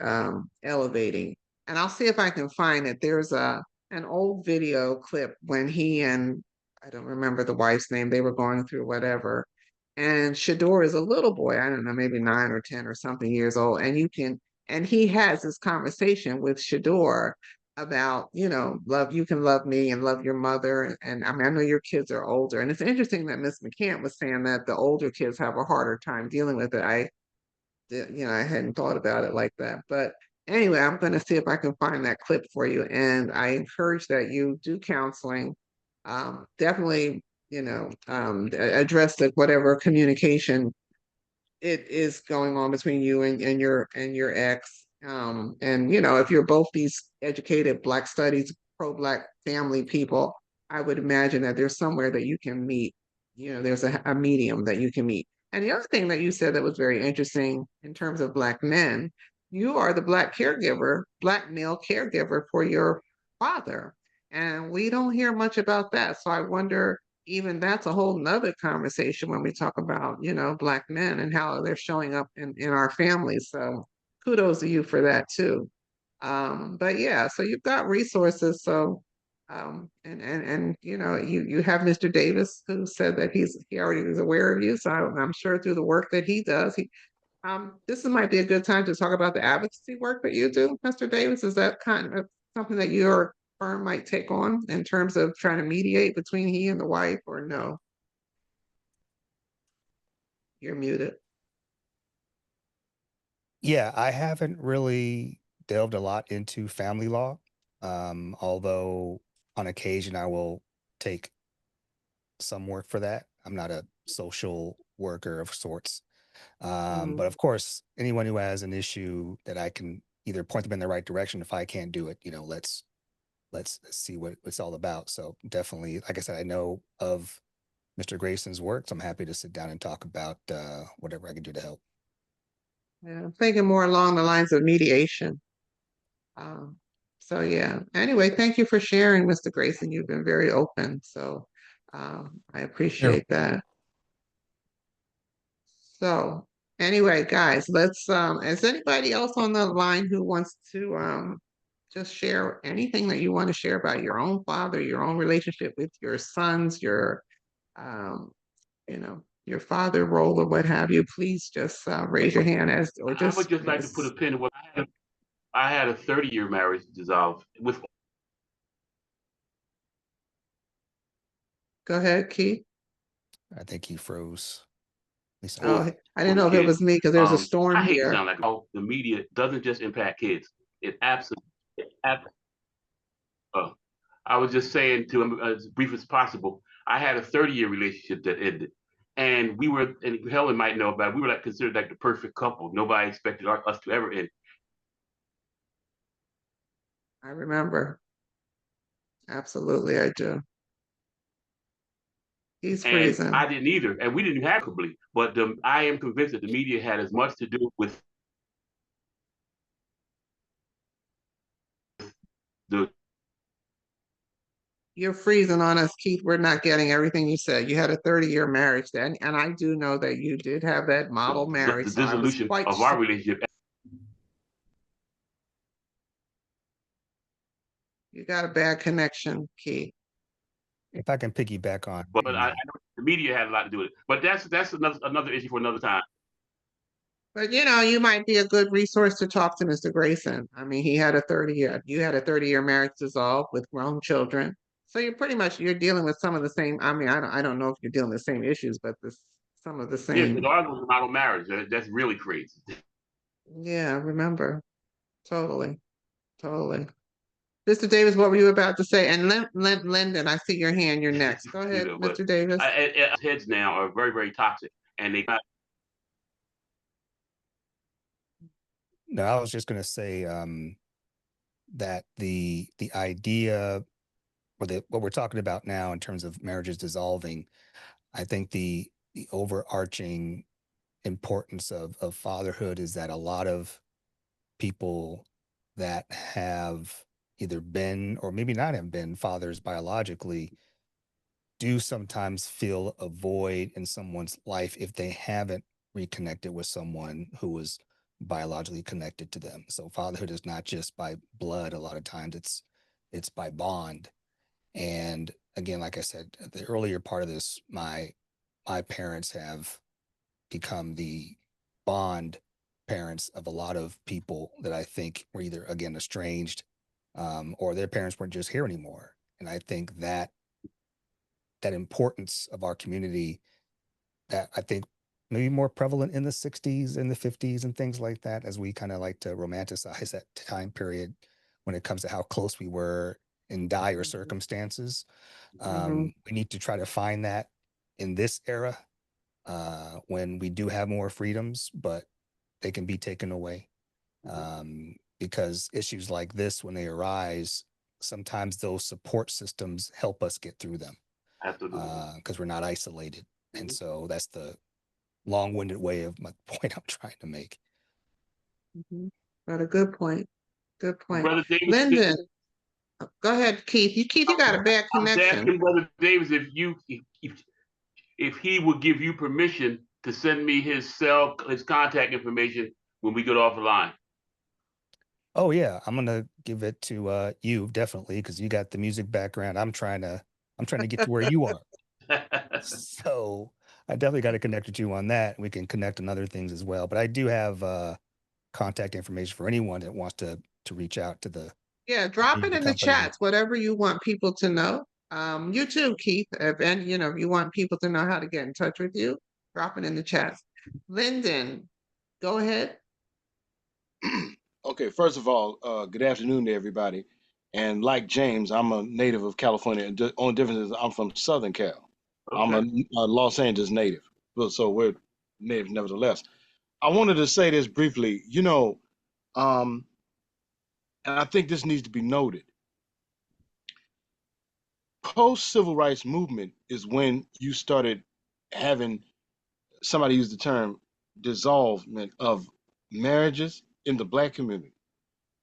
elevating. And I'll see if I can find it. There's an old video clip when he and I don't remember the wife's name, they were going through whatever. And Shador is a little boy, I don't know, maybe 9 or 10 or something years old. And he has this conversation with Shador about, you know, love, you can love me and love your mother. And I mean, I know your kids are older. And it's interesting that Miss McCant was saying that the older kids have a harder time dealing with it. I hadn't thought about it like that. But anyway, I'm going to see if I can find that clip for you. And I encourage that you do counseling. Definitely, address the whatever communication it is going on between you and your ex. And you know, if you're both these educated Black studies, pro-Black family people, I would imagine that there's somewhere that you can meet. You know, there's a medium that you can meet. And the other thing that you said that was very interesting in terms of Black men, you are the Black caregiver, Black male caregiver for your father. And we don't hear much about that. So I wonder even that's a whole nother conversation when we talk about, Black men and how they're showing up in our families. So kudos to you for that too. But yeah, so you've got resources. So and you have Mr. Davis who said that he already is aware of you. So I'm sure through the work that he does, this might be a good time to talk about the advocacy work that you do, Mr. Davis. Is that kind of something that your firm might take on in terms of trying to mediate between he and the wife, or no? You're muted. Yeah, I haven't really delved a lot into family law, although on occasion I will take some work for that. I'm not a social worker of sorts. But of course, anyone who has an issue that I can either point them in the right direction. If I can't do it, let's see what it's all about. So definitely, like I said, I know of Mr. Grayson's work, so I'm happy to sit down and talk about whatever I can do to help. Yeah, I'm thinking more along the lines of mediation. Um, so yeah. Anyway, thank you for sharing, Mr. Grayson. You've been very open, so I appreciate that. So anyway, guys, let's is anybody else on the line who wants to just share anything that you want to share about your own father, your own relationship with your sons, um, your father role or what have you? Please just raise your hand or I just would just like to put a pin in what I had a 30-year marriage dissolve with. go ahead, Keith. I think he froze. Oh, I didn't know if it was me because there's a storm I hate to here. sound like the media doesn't just impact kids. It absolutely. I was just saying to him as brief as possible. I had a 30-year relationship that ended, and we were, and Helen might know about it, we were like considered like the perfect couple. Nobody expected us to ever end. I remember. Absolutely, I do. He's And freezing. I didn't either, and we didn't have completely. But I am convinced that the media had as much to do with the. You're freezing on us, Keith. We're not getting everything you said. You had a 30-year marriage then, and I do know that you did have that model marriage. The So I was dissolution quite of our relationship. You got a bad connection, Keith. If I can piggyback on, But I know the media had a lot to do with it. But that's another issue for another time. But you might be a good resource to talk to Mr. Grayson. I mean, you had a 30-year marriage dissolved with grown children. So you're dealing with some of the same. I mean, I don't know if you're dealing with the same issues, but some of the Yeah, same. because ours was a model marriage. That's really crazy. Yeah, remember. Totally. Totally. Mr. Davis, what were you about to say? And Lyndon, I see your hand. You're next. Go ahead, Mr. Davis. Heads now are very, very toxic, and they. No, I was just going to say that the idea or what we're talking about now in terms of marriages dissolving, I think the overarching importance of fatherhood is that a lot of people that have either been or maybe not have been fathers biologically do sometimes feel a void in someone's life if they haven't reconnected with someone who was biologically connected to them. So fatherhood is not just by blood. A lot of times it's by bond. And again, like I said, the earlier part of this, my parents have become the bond parents of a lot of people that I think were either again estranged or their parents weren't just here anymore. And I think that importance of our community that I think maybe more prevalent in the 60s and the 50s and things like that, as we kind of like to romanticize that time period when it comes to how close we were in dire circumstances. We need to try to find that in this era when we do have more freedoms, but they can be taken away because issues like this, when they arise, sometimes those support systems help us get through them. Absolutely. Because we're not isolated. And so that's the long-winded way of my point I'm trying to make. But a good point. Good point. Brother Davis, Lyndon. Go ahead, Keith. Keith, you got a bad I was connection. asking Brother Davis if he would give you permission to send me his contact information when we get off the line. Oh yeah, I'm gonna give it to you definitely because you got the music background. I'm trying to get to where you are. So I definitely got to connect with you on that. We can connect on other things as well. But I do have contact information for anyone that wants to reach out to the Yeah, drop it in the company. chats, whatever you want people to know. You too, Keith. If you want people to know how to get in touch with you, drop it in the chats. Lyndon, go ahead. Okay, first of all, good afternoon to everybody. And like James, I'm a native of California. The only difference is I'm from Southern Cal. I'm a Los Angeles native, so we're native nevertheless. I wanted to say this briefly. And I think this needs to be noted. Post-civil rights movement is when you started having, somebody used the term, dissolvement of marriages in the Black community.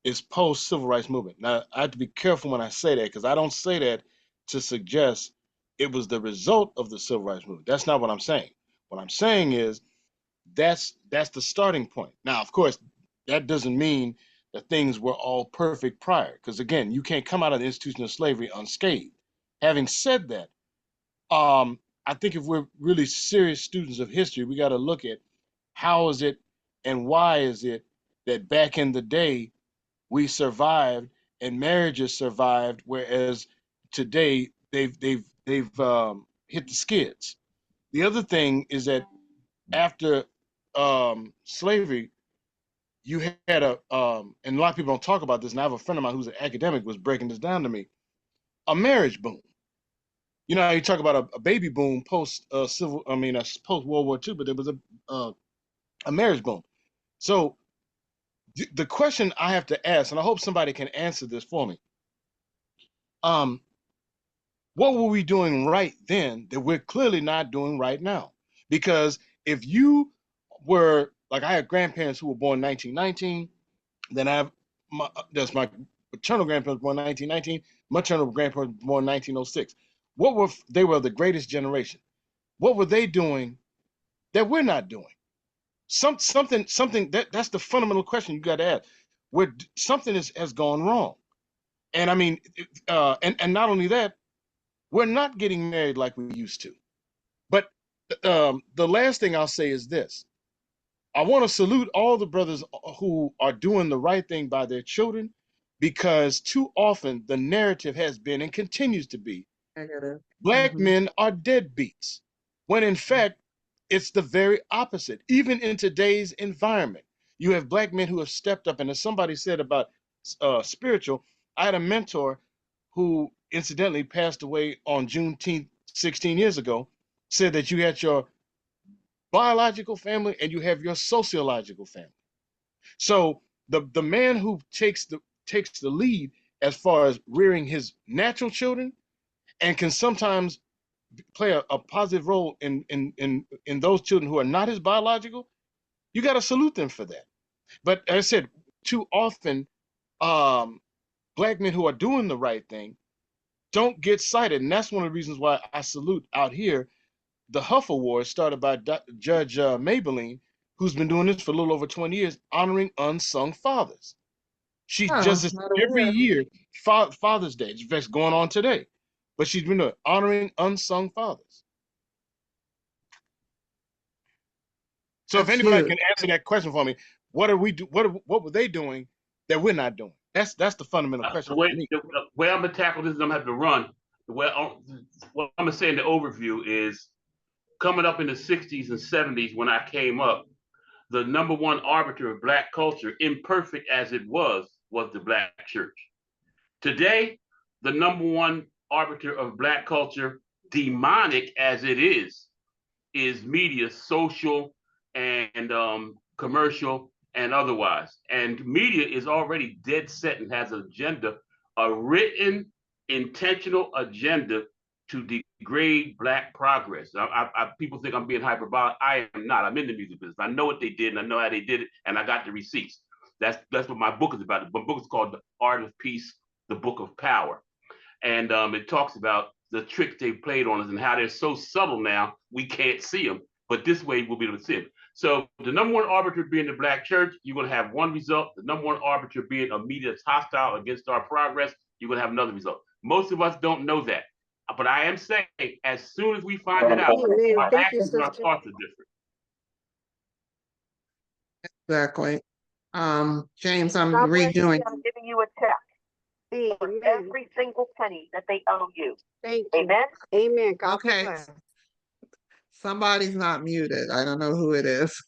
Is post-civil rights movement. Now, I have to be careful when I say that because I don't say that to suggest it was the result of the civil rights movement. That's not what I'm saying. What I'm saying is that's the starting point. Now, of course, that doesn't mean that things were all perfect prior, because again, you can't come out of the institution of slavery unscathed. Having said that, I think if we're really serious students of history, we got to look at how is it and why is it that back in the day we survived and marriages survived, whereas today they've hit the skids. The other thing is that after slavery, you had and a lot of people don't talk about this, and I have a friend of mine who's an academic was breaking this down to me, a marriage boom. You know, you talk about a baby boom post post World War II, but there was a marriage boom. So the question I have to ask, and I hope somebody can answer this for me, what were we doing right then that we're clearly not doing right now? Because if you were like, I had grandparents who were born 1919, then that's my paternal grandparents born 1919, maternal grandparents born 1906. They were the greatest generation. What were they doing that we're not doing? Something that's the fundamental question you got to ask. Where something has gone wrong, and I mean, and not only that, we're not getting married like we used to. But the last thing I'll say is this. I want to salute all the brothers who are doing the right thing by their children, because too often the narrative has been and continues to be Negative. Black men are deadbeats, when in fact, it's the very opposite. Even in today's environment, you have Black men who have stepped up. And as somebody said about spiritual, I had a mentor who incidentally passed away on Juneteenth 16 years ago, said that you had your biological family and you have your sociological family. So the man who takes the lead as far as rearing his natural children and can sometimes play a positive role in those children who are not his biological, you got to salute them for that. But as I said, too often, Black men who are doing the right thing don't get cited, and that's one of the reasons why I salute out here the Huff Award started by Judge Maybelline, who's been doing this for a little over 20 years, honoring unsung fathers. She Oh, does this not every aware. year, Father's Day. In fact, going on today. But she's been doing honoring unsung fathers. So if That's anybody huge. can answer that question for me, what were they doing that we're not doing? That's the fundamental question for me. The way I'm gonna tackle this is I'm gonna have to run. What I'm gonna say in the overview is coming up in the 60s and 70s when I came up, the number one arbiter of Black culture, imperfect as it was the Black church. Today, the number one arbiter of Black culture, demonic as it is media, social and commercial and otherwise. And media is already dead set and has an agenda, a written, intentional agenda to degrade Black progress. People think I'm being hyperbolic. I am not. I'm in the music business. I know what they did, and I know how they did it, and I got the receipts. That's what my book is about. My book is called The Art of Peace the Book of Power. And it talks about the tricks they played on us and how they're so subtle now, we can't see them. But this way, we'll be able to see them. So the number one arbiter being the Black church, you're going to have one result. The number one arbiter being a media that's hostile against our progress, you're going to have another result. Most of us don't know that. But I am saying, as soon as we find it out, Amen. our Thank you, actions and our sister. thoughts are different. Exactly. James, I'm God bless you. redoing. I'm giving you a check for Amen. every single penny that they owe you. Thank you. Amen. Amen. God Okay, bless. somebody's not muted. I don't know who it is.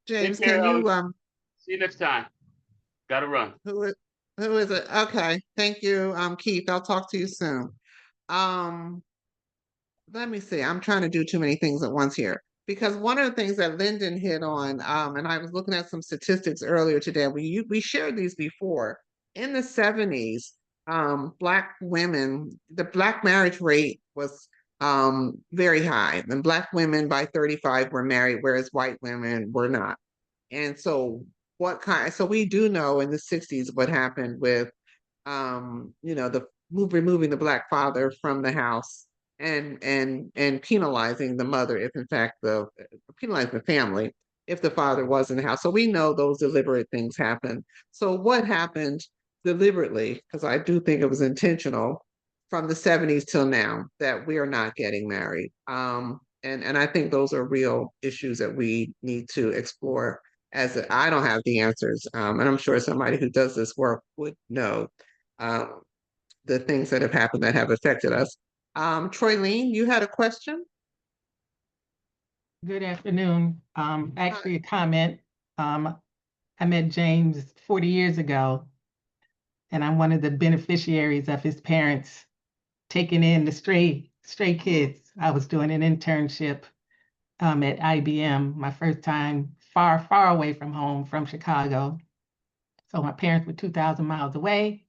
James, Take care, can you see you next time. Gotta run. who is it? Okay, thank you, Keith. I'll talk to you soon. Um, let me see. I'm trying to do too many things at once here because one of the things that Lyndon hit on, and I was looking at some statistics earlier today. We shared these before. In the 70s, Black women, the Black marriage rate was very high, and Black women by 35 were married, whereas white women were not. And so, so we do know in the 60s what happened with the removing the Black father from the house and penalizing the mother if in fact penalizing the family if the father was in the house. So we know those deliberate things happen. So what happened deliberately, because I do think it was intentional from the 70s till now that we are not getting married. And I think those are real issues that we need to explore. I don't have the answers, and I'm sure somebody who does this work would know um, the things that have happened that have affected us. Troy Lean, you had a question? Good afternoon. Actually, a comment. I met James 40 years ago, and I'm one of the beneficiaries of his parents taking in the stray kids. I was doing an internship at IBM, my first time far, far away from home, from Chicago. So my parents were 2,000 miles away,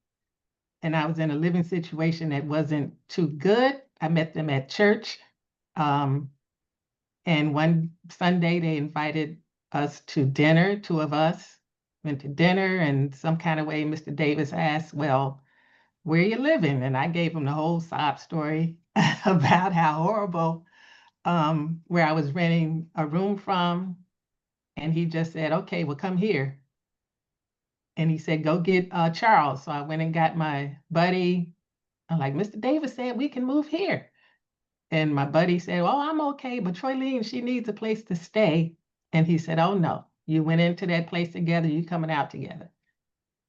and I was in a living situation that wasn't too good. I met them at church. And one Sunday, they invited us to dinner, two of us went to dinner, and some kind of way, Mr. Davis asked, well, where are you living? And I gave him the whole sob story about how horrible where I was renting a room from. And he just said, okay, well, come here. And he said, go get Charles. So I went and got my buddy. I'm like, Mr. Davis said we can move here. And my buddy said, oh, I'm okay, but Troy Lee, she needs a place to stay. And he said, oh, no, you went into that place together, you coming out together.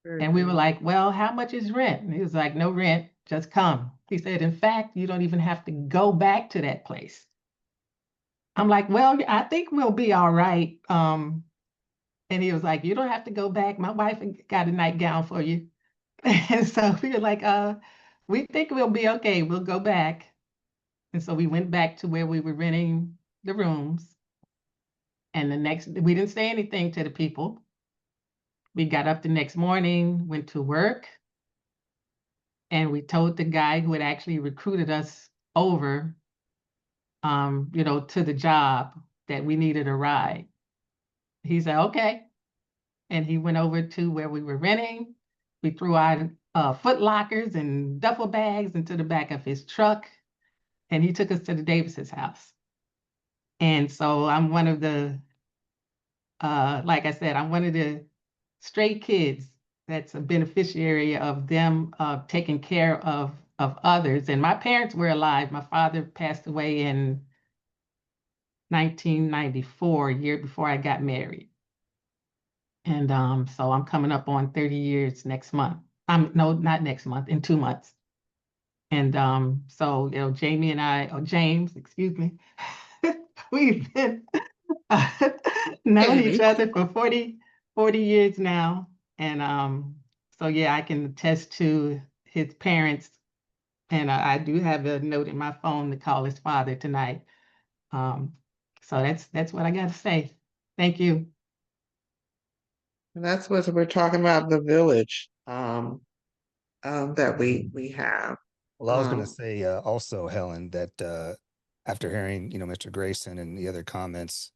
And we were like, well, how much is rent? And he was like, no rent, just come. He said, in fact, you don't even have to go back to that place. I'm like, well, I think we'll be all right. And he was like, you don't have to go back. My wife got a nightgown for you. And so we were like, we think we'll be okay. We'll go back. And so we went back to where we were renting the rooms. And we didn't say anything to the people. We got up the next morning, went to work, and we told the guy who had actually recruited us over, to the job that we needed a ride. He said, okay. And he went over to where we were renting. We threw our foot lockers and duffel bags into the back of his truck, and he took us to the Davis's house. And so I'm one of the, like I said, I'm one of the stray kids that's a beneficiary of them taking care of others. And my parents were alive. My father passed away in 1994, a year before I got married. And so I'm coming up on 30 years next month. No, not next month, in 2 months. And so, James, excuse me, we've been known each other for 40 years now. And so, yeah, I can attest to his parents. And I do have a note in my phone to call his father tonight. So that's what I got to say. Thank you. And that's what we're talking about, the village that we have. Well, I was going to say also, Helen, that after hearing, Mr. Grayson and the other comments,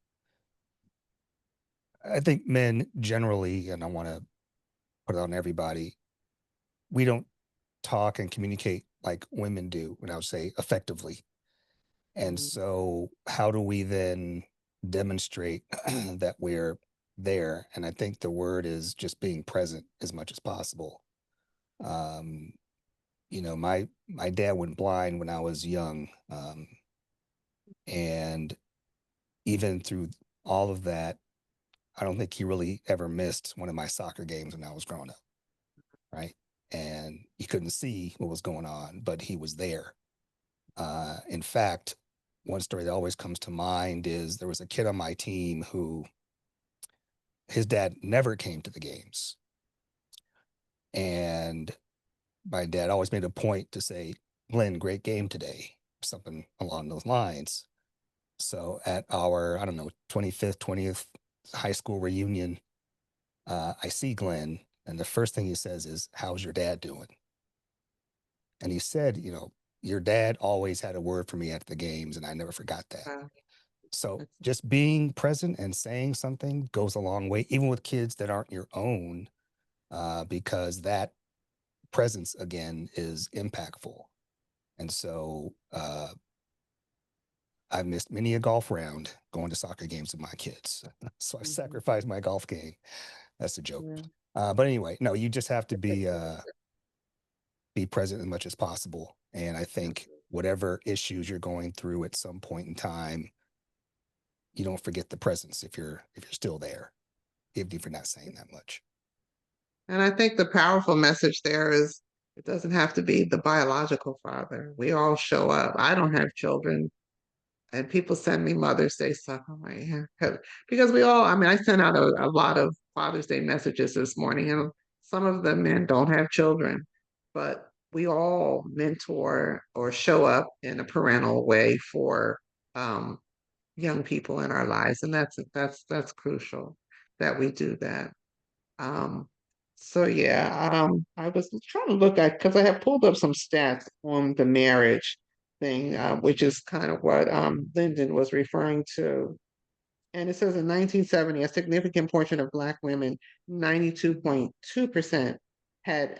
I think men generally, and I want to put it on everybody, we don't talk and communicate like women do, and I would say effectively. And so how do we then demonstrate that we're there? And I think the word is just being present as much as possible. You know, my dad went blind when I was young. And even through all of that, I don't think he really ever missed one of my soccer games when I was growing up. Right. And he couldn't see what was going on, but he was there. In fact, one story that always comes to mind is there was a kid on my team who his dad never came to the games. And my dad always made a point to say, Glenn, great game today, something along those lines. So at our, I don't know, 25th, 20th high school reunion, I see Glenn, and the first thing he says is, how's your dad doing? And he said, you know, your dad always had a word for me at the games, and I never forgot that. So just being present and saying something goes a long way, even with kids that aren't your own, because that presence, again, is impactful. And so I've missed many a golf round going to soccer games with my kids. So I sacrificed my golf game. That's a joke. But anyway, no, you just have to be present as much as possible. And I think whatever issues you're going through at some point in time, you don't forget the presence if you're still there, even if you're not saying that much. And I think the powerful message there is it doesn't have to be the biological father. We all show up. I don't have children, and people send me Mother's Day stuff. I'm like, yeah, because we all. I mean, I sent out a lot of Father's Day messages this morning, and some of the men don't have children, but we all mentor or show up in a parental way for young people in our lives, and that's crucial that we do that. Um, so yeah, I was trying to look at because I have pulled up some stats on the marriage thing, which is kind of what Lyndon was referring to. And it says in 1970, a significant portion of Black women, 92.2%, had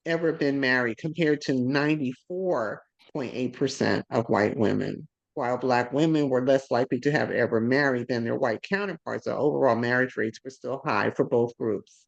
ever been married, compared to 94.8% of white women. While Black women were less likely to have ever married than their white counterparts, the overall marriage rates were still high for both groups.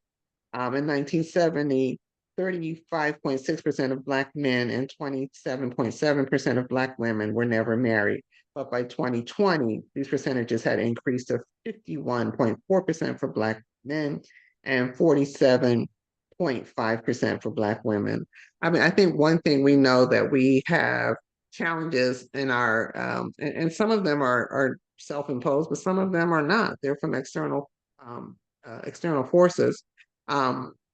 In 1970, 35.6% of Black men and 27.7% of Black women were never married. But by 2020, these percentages had increased to 51.4% for Black men and 47.5% for Black women. I mean, I think one thing we know that we have challenges in our, and some of them are self-imposed, but some of them are not. They're from external forces.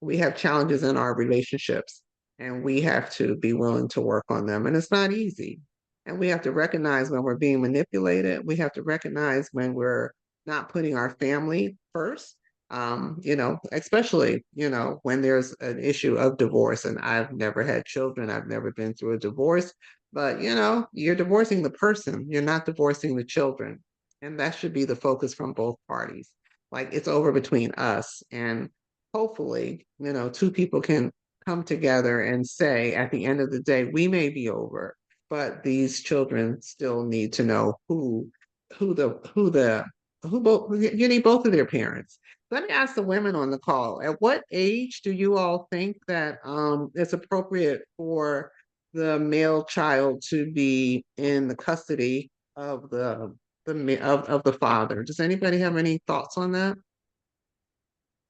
We have challenges in our relationships, and we have to be willing to work on them. And it's not easy. And we have to recognize when we're being manipulated. We have to recognize when we're not putting our family first. Especially, when there's an issue of divorce. And I've never had children, I've never been through a divorce, but you're divorcing the person, you're not divorcing the children. And that should be the focus from both parties. Like, it's over between us. And hopefully, two people can come together and say, at the end of the day, we may be over, but these children still need to know who both, you need both of their parents. Let me ask the women on the call, at what age do you all think that it's appropriate for the male child to be in the custody of the father? Does anybody have any thoughts on that?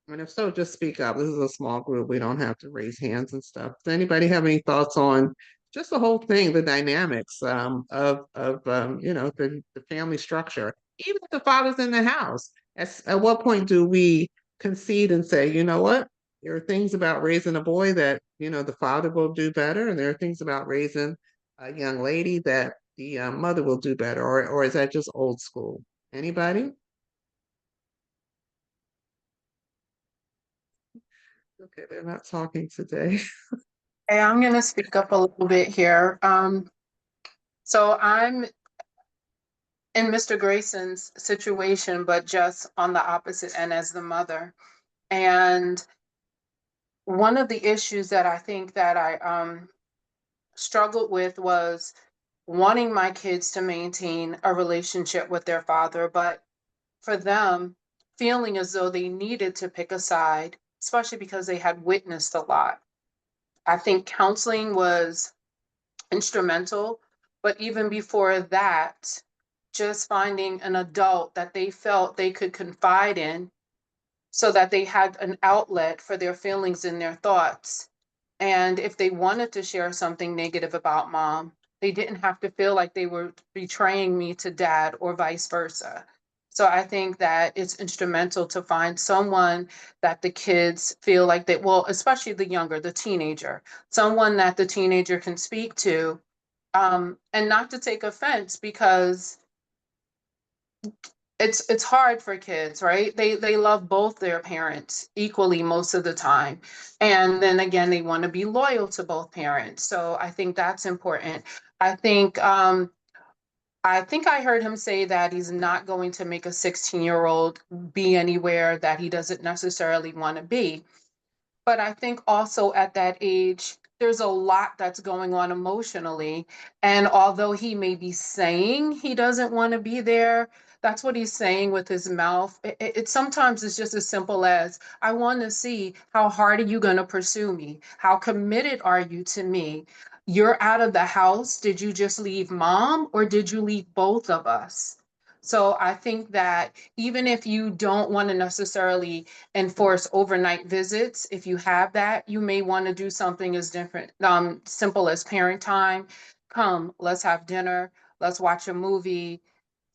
And if so, just speak up. This is a small group. We don't have to raise hands and stuff. Does anybody have any thoughts on just the whole thing, the dynamics of the family structure? Even if the father's in the house, at what point do we concede and say, you know what? There are things about raising a boy that the father will do better, and there are things about raising a young lady that the mother will do better, or is that just old school? Anybody? Okay, they're not talking today. Hey, I'm going to speak up a little bit here. So I'm in Mr. Grayson's situation, but just on the opposite end as the mother. And one of the issues that I think that I struggled with was wanting my kids to maintain a relationship with their father, but for them, feeling as though they needed to pick a side, especially because they had witnessed a lot. I think counseling was instrumental, but even before that, just finding an adult that they felt they could confide in so that they had an outlet for their feelings and their thoughts. And if they wanted to share something negative about mom, they didn't have to feel like they were betraying me to dad or vice versa. So I think that it's instrumental to find someone that the kids feel like they, well, especially the younger, the teenager, someone that the teenager can speak to, and not to take offense, because it's hard for kids, right? They love both their parents equally most of the time. And then again, they want to be loyal to both parents. So I think that's important. I think I think I heard him say that he's not going to make a 16-year-old be anywhere that he doesn't necessarily want to be. But I think also at that age, there's a lot that's going on emotionally. And although he may be saying he doesn't want to be there, that's what he's saying with his mouth. It sometimes is just as simple as, I want to see how hard are you going to pursue me? How committed are you to me? You're out of the house. Did you just leave mom or did you leave both of us? So I think that even if you don't want to necessarily enforce overnight visits. If you have that, you may want to do something as different, simple as parent time. Come, let's have dinner, let's watch a movie,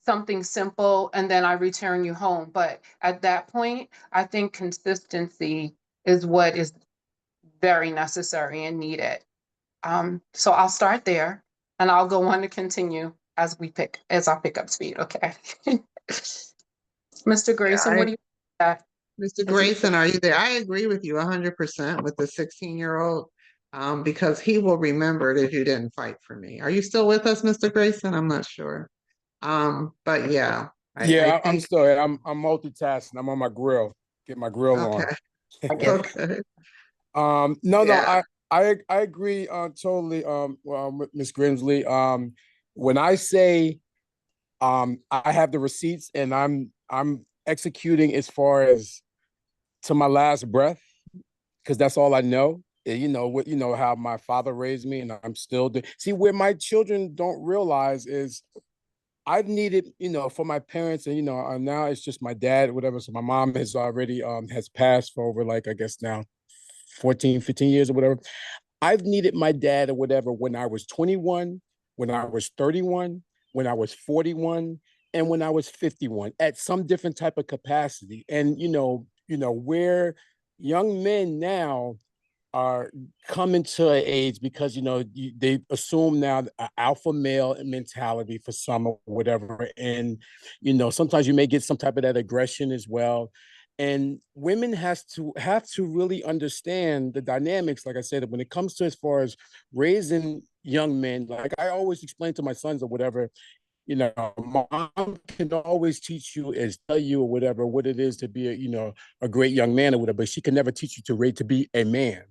something simple, and then I return you home. But at that point, I think consistency is what is very necessary and needed. So I'll start there and I'll go on to continue as I pick up speed, okay? Mr. Yeah, Grayson, what do you think? Mr. As we Grayson, are you there? I agree with you 100% with the 16-year-old, because he will remember that you didn't fight for me. Are you still with us, Mr. Grayson? I'm not sure. But yeah, I Yeah, I'm think, still here. I'm multitasking. I'm on my grill. Get my grill okay, on. I get it. okay, No, yeah, I agree totally with Miss Grimsley. When I say I have the receipts and I'm executing as far as to my last breath, because that's all I know. You know what, you know how my father raised me, and I'm still doing. See, where my children don't realize is I've needed, for my parents, and now it's just my dad, whatever. So my mom has already has passed for over, like, I guess now 14, 15 years or whatever. I've needed my dad or whatever when I was 21, when I was 31, when I was 41, and when I was 51 at some different type of capacity. And where young men now are coming to an age because they assume now an alpha male mentality for some or whatever, and sometimes you may get some type of that aggression as well. And women have to really understand the dynamics, like I said, when it comes to as far as raising young men. Like I always explain to my sons or whatever, mom can always teach you, is tell you or whatever what it is to be a great young man or whatever, but she can never teach you to be a man.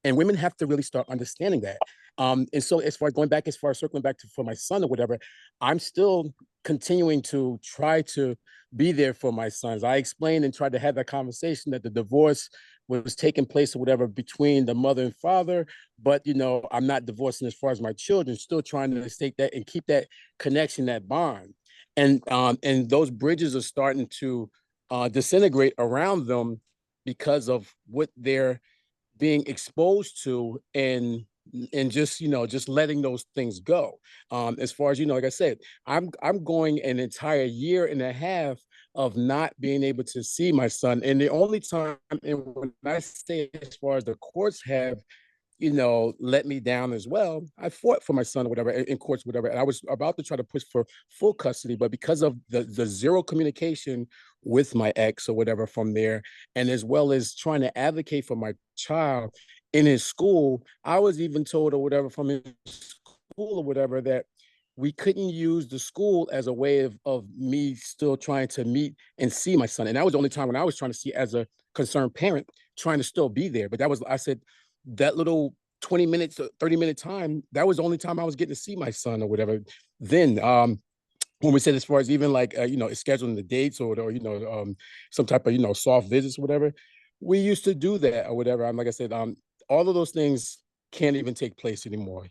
And women have to really start understanding that. And so as far as going back, as far as circling back to for my son or whatever, I'm still continuing to try to be there for my sons. I explained and tried to have that conversation that the divorce was taking place or whatever between the mother and father, but I'm not divorcing as far as my children, still trying to stake that and keep that connection, that bond. And those bridges are starting to disintegrate around them because of what they're being exposed to, and just letting those things go. As far as like I said, I'm going an entire year and a half of not being able to see my son, and the only time, and when I say as far as the courts have let me down as well. I fought for my son or whatever in courts, whatever. And I was about to try to push for full custody, but because of the zero communication with my ex or whatever from there, and as well as trying to advocate for my child in his school, I was even told or whatever from his school or whatever that we couldn't use the school as a way of me still trying to meet and see my son. And that was the only time when I was trying to see as a concerned parent, trying to still be there. But that was, I said, that little 20 minutes, 30-minute time, that was the only time I was getting to see my son or whatever. Then, when we said as far as even like, scheduling the dates or some type of, soft visits or whatever, we used to do that or whatever. Like I said, all of those things can't even take place anymore.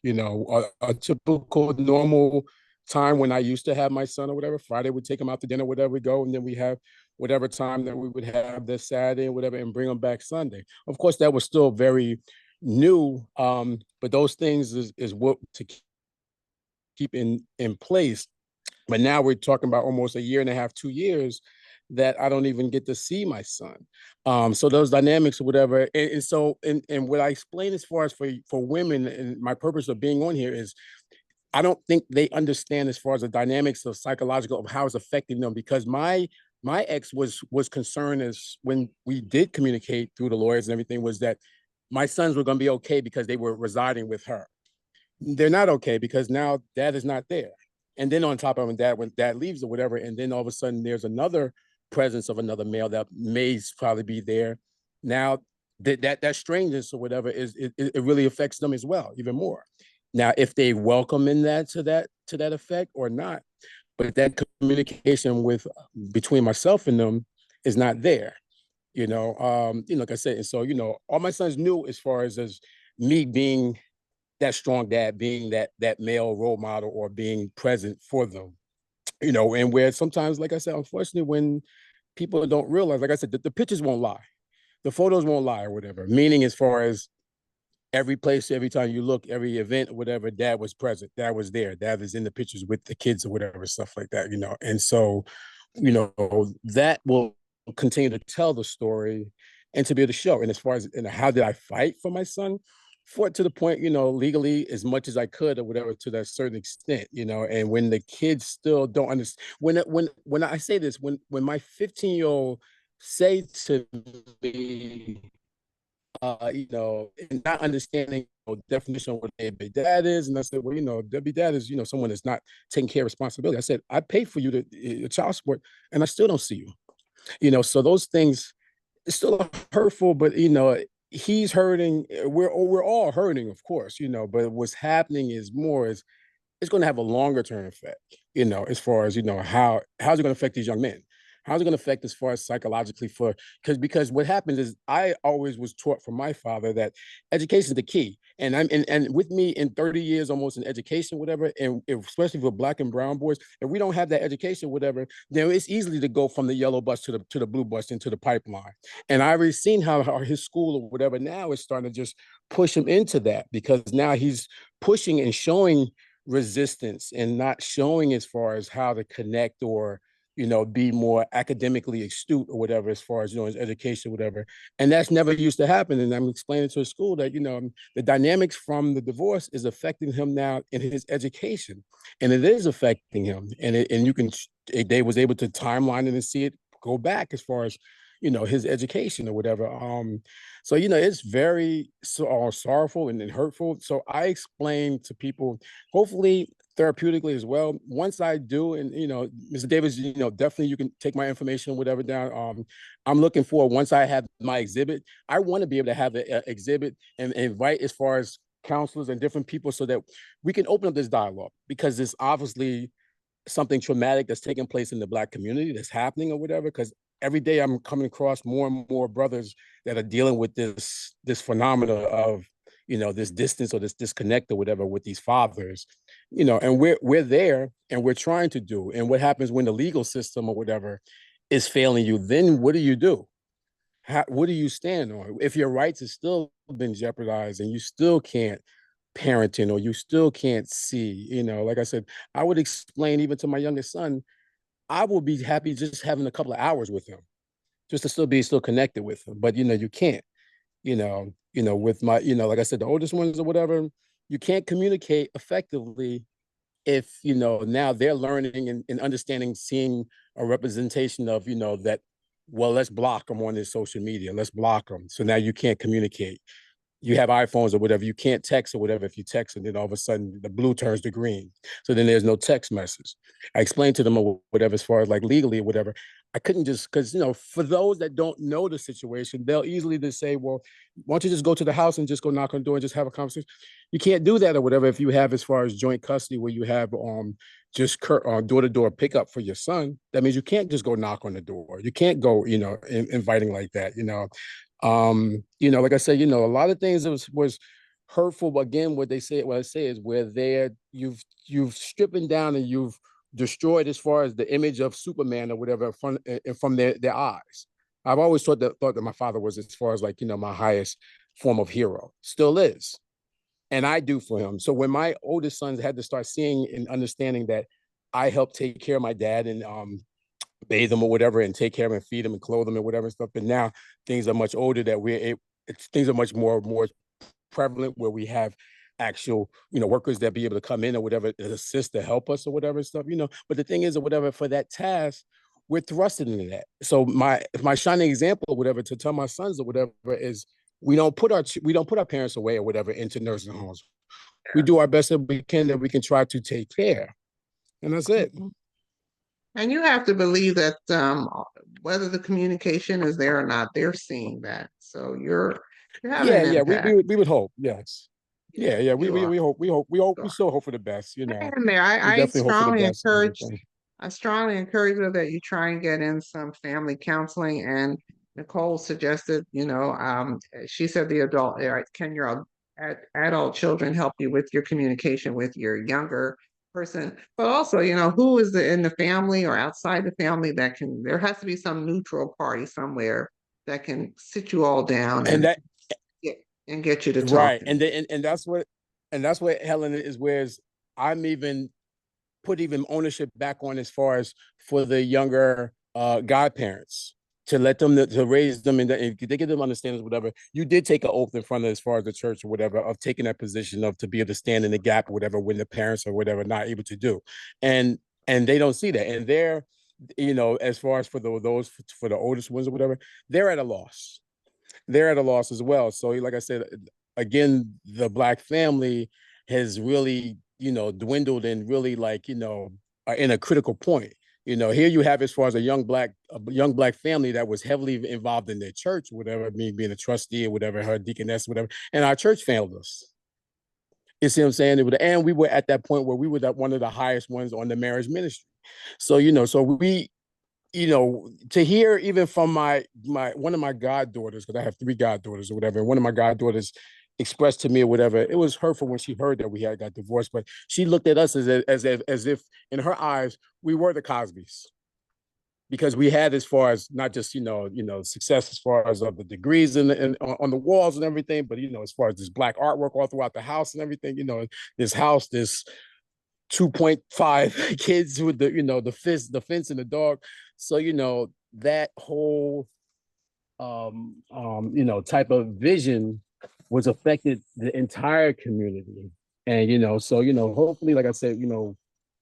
A typical normal time when I used to have my son or whatever, Friday we'd take him out to dinner, whatever we go, and then we have whatever time that we would have this Saturday or whatever, and bring him back Sunday. Of course, that was still very new, but those things is what to keep in place. But now we're talking about almost a year and a half, 2 years that I don't even get to see my son. So those dynamics or whatever. And what I explain as far as for women, and my purpose of being on here is, I don't think they understand as far as the dynamics of psychological of how it's affecting them, because my ex was concerned, as when we did communicate through the lawyers and everything, was that my sons were going to be okay because they were residing with her. They're not okay because now dad is not there. And then on top of it, when dad leaves or whatever, and then all of a sudden there's another presence of another male that may probably be there. Now that strangeness or whatever it really affects them as well, even more. Now, if they welcome in that effect or not, but that communication between myself and them is not there. Like I said, and so all my sons knew as far as me being that strong dad, being that male role model or being present for them, and where sometimes, like I said, unfortunately, when people don't realize, like I said, the pictures won't lie, the photos won't lie or whatever, meaning as far as every place, every time you look, every event or whatever, dad was present, dad was there, dad is in the pictures with the kids or whatever, stuff like that, and so, that will continue to tell the story and to be able to show. And as far as how did I fight for my son, for it to the point, legally as much as I could or whatever, to that certain extent, and when the kids still don't understand, when I say this, when my 15-year-old say to me, and not understanding definition of what a big dad is. And I said, well, deadbeat dad is, someone that's not taking care of responsibility. I said, I pay for you to child support, and I still don't see you. So those things still hurtful, but he's hurting. We're all hurting, of course, but what's happening is it's going to have a longer term effect, as far as, how's it going to affect these young men? How's it going to affect as far as psychologically because what happens is, I always was taught from my father that education is the key. And and with me in 30 years almost in education, whatever, and especially for Black and brown boys, if we don't have that education, whatever, then it's easily to go from the yellow bus to the blue bus into the pipeline. And I've already seen how his school or whatever now is starting to just push him into that, because now he's pushing and showing resistance and not showing as far as how to connect or be more academically astute or whatever, as far as his education, whatever. And that's never used to happen. And I'm explaining to the school that the dynamics from the divorce is affecting him now in his education, and it is affecting him. And you can, they was able to timeline it and see it go back as far as his education or whatever. So it's very sorrowful and hurtful. So I explain to people, hopefully therapeutically as well. Once I do, and Mr. Davis, definitely you can take my information, whatever, down. I'm looking for, once I have my exhibit, I want to be able to have an exhibit and invite as far as counselors and different people, so that we can open up this dialogue, because it's obviously something traumatic that's taking place in the Black community that's happening or whatever. Because every day I'm coming across more and more brothers that are dealing with this phenomena of this distance or this disconnect or whatever with these fathers, and we're there and we're trying to do. And what happens when the legal system or whatever is failing you? Then what do you do? What do you stand on if your rights have still been jeopardized and you still can't parenting, or you still can't see? Like I said, I would explain even to my youngest son, I will be happy just having a couple of hours with him, just to still connected with him. But you can't, with my, like I said, the oldest ones or whatever, you can't communicate effectively if now they're learning and understanding, seeing a representation of that, well, let's block them on this social media, let's block them, so now you can't communicate. you have iPhones or whatever, you can't text or whatever if you text, and then all of a sudden the blue turns to green. So then there's no text message. I explained to them or whatever, as far as like legally or whatever, I couldn't just, because, for those that don't know the situation, they'll easily just say, well, why don't you just go to the house and just go knock on the door and just have a conversation? You can't do that or whatever if you have, as far as joint custody, where you have just door-to-door pickup for your son. That means you can't just go knock on the door. You can't go, inviting like that, like I said, a lot of things was hurtful. But again, what I say is where you've stripping down and you've destroyed, as far as the image of Superman or whatever from their eyes. I've always thought that my father was, as far as like, my highest form of hero, still is. And I do for him. So when my oldest sons had to start seeing and understanding that I helped take care of my dad and bathe them or whatever, and take care of him and feed them and clothe them and whatever stuff. But now things are much older, that things are much more prevalent, where we have actual, workers that be able to come in or whatever, to assist, to help us or whatever stuff, But the thing is, or whatever, for that task, we're thrusted into that. So my shining example or whatever to tell my sons or whatever is, we don't put our parents away or whatever into nursing homes. We do our best that we can try to take care. And that's it. And you have to believe that whether the communication is there or not, they're seeing that. So you're having an impact. We would hope, yes. Yeah. We hope we still hope for the best, And there, We I definitely hope for the best. I strongly encourage her that you try and get in some family counseling. And Nicole suggested, she said the can your adult children help you with your communication with your younger person? But also, who is in the family or outside the family there has to be some neutral party somewhere that can sit you all down and get you to talk. Right. And that's what Helen is, whereas I'm even put ownership back on, as far as for the younger godparents, to let them, to raise them, and they get them understanding, whatever. You did take an oath in front of, as far as the church or whatever, of taking that position of to be able to stand in the gap or whatever, when the parents or whatever not able to do. And they don't see that. And they're, as far as for the oldest ones or whatever, they're at a loss. They're at a loss as well. So like I said, again, the Black family has really, dwindled, and really, like, are in a critical point. Here you have, as far as a young black family that was heavily involved in their church, whatever, me being a trustee or whatever, her deaconess, whatever, and our church failed us. You see what I'm saying? And we were at that point where we were one of the highest ones on the marriage ministry. So, so we, to hear even from my one of my goddaughters, because I have 3 goddaughters or whatever, and one of my goddaughters expressed to me or whatever, it was hurtful when she heard that we had got divorced, but she looked at us as if in her eyes we were the Cosbys, because we had, as far as not just success as far as of the degrees and on the walls and everything, but as far as this Black artwork all throughout the house and everything, this house, this 2.5 kids with the fence and the dog. So, that whole, type of vision was affected the entire community. And, so, hopefully, like I said,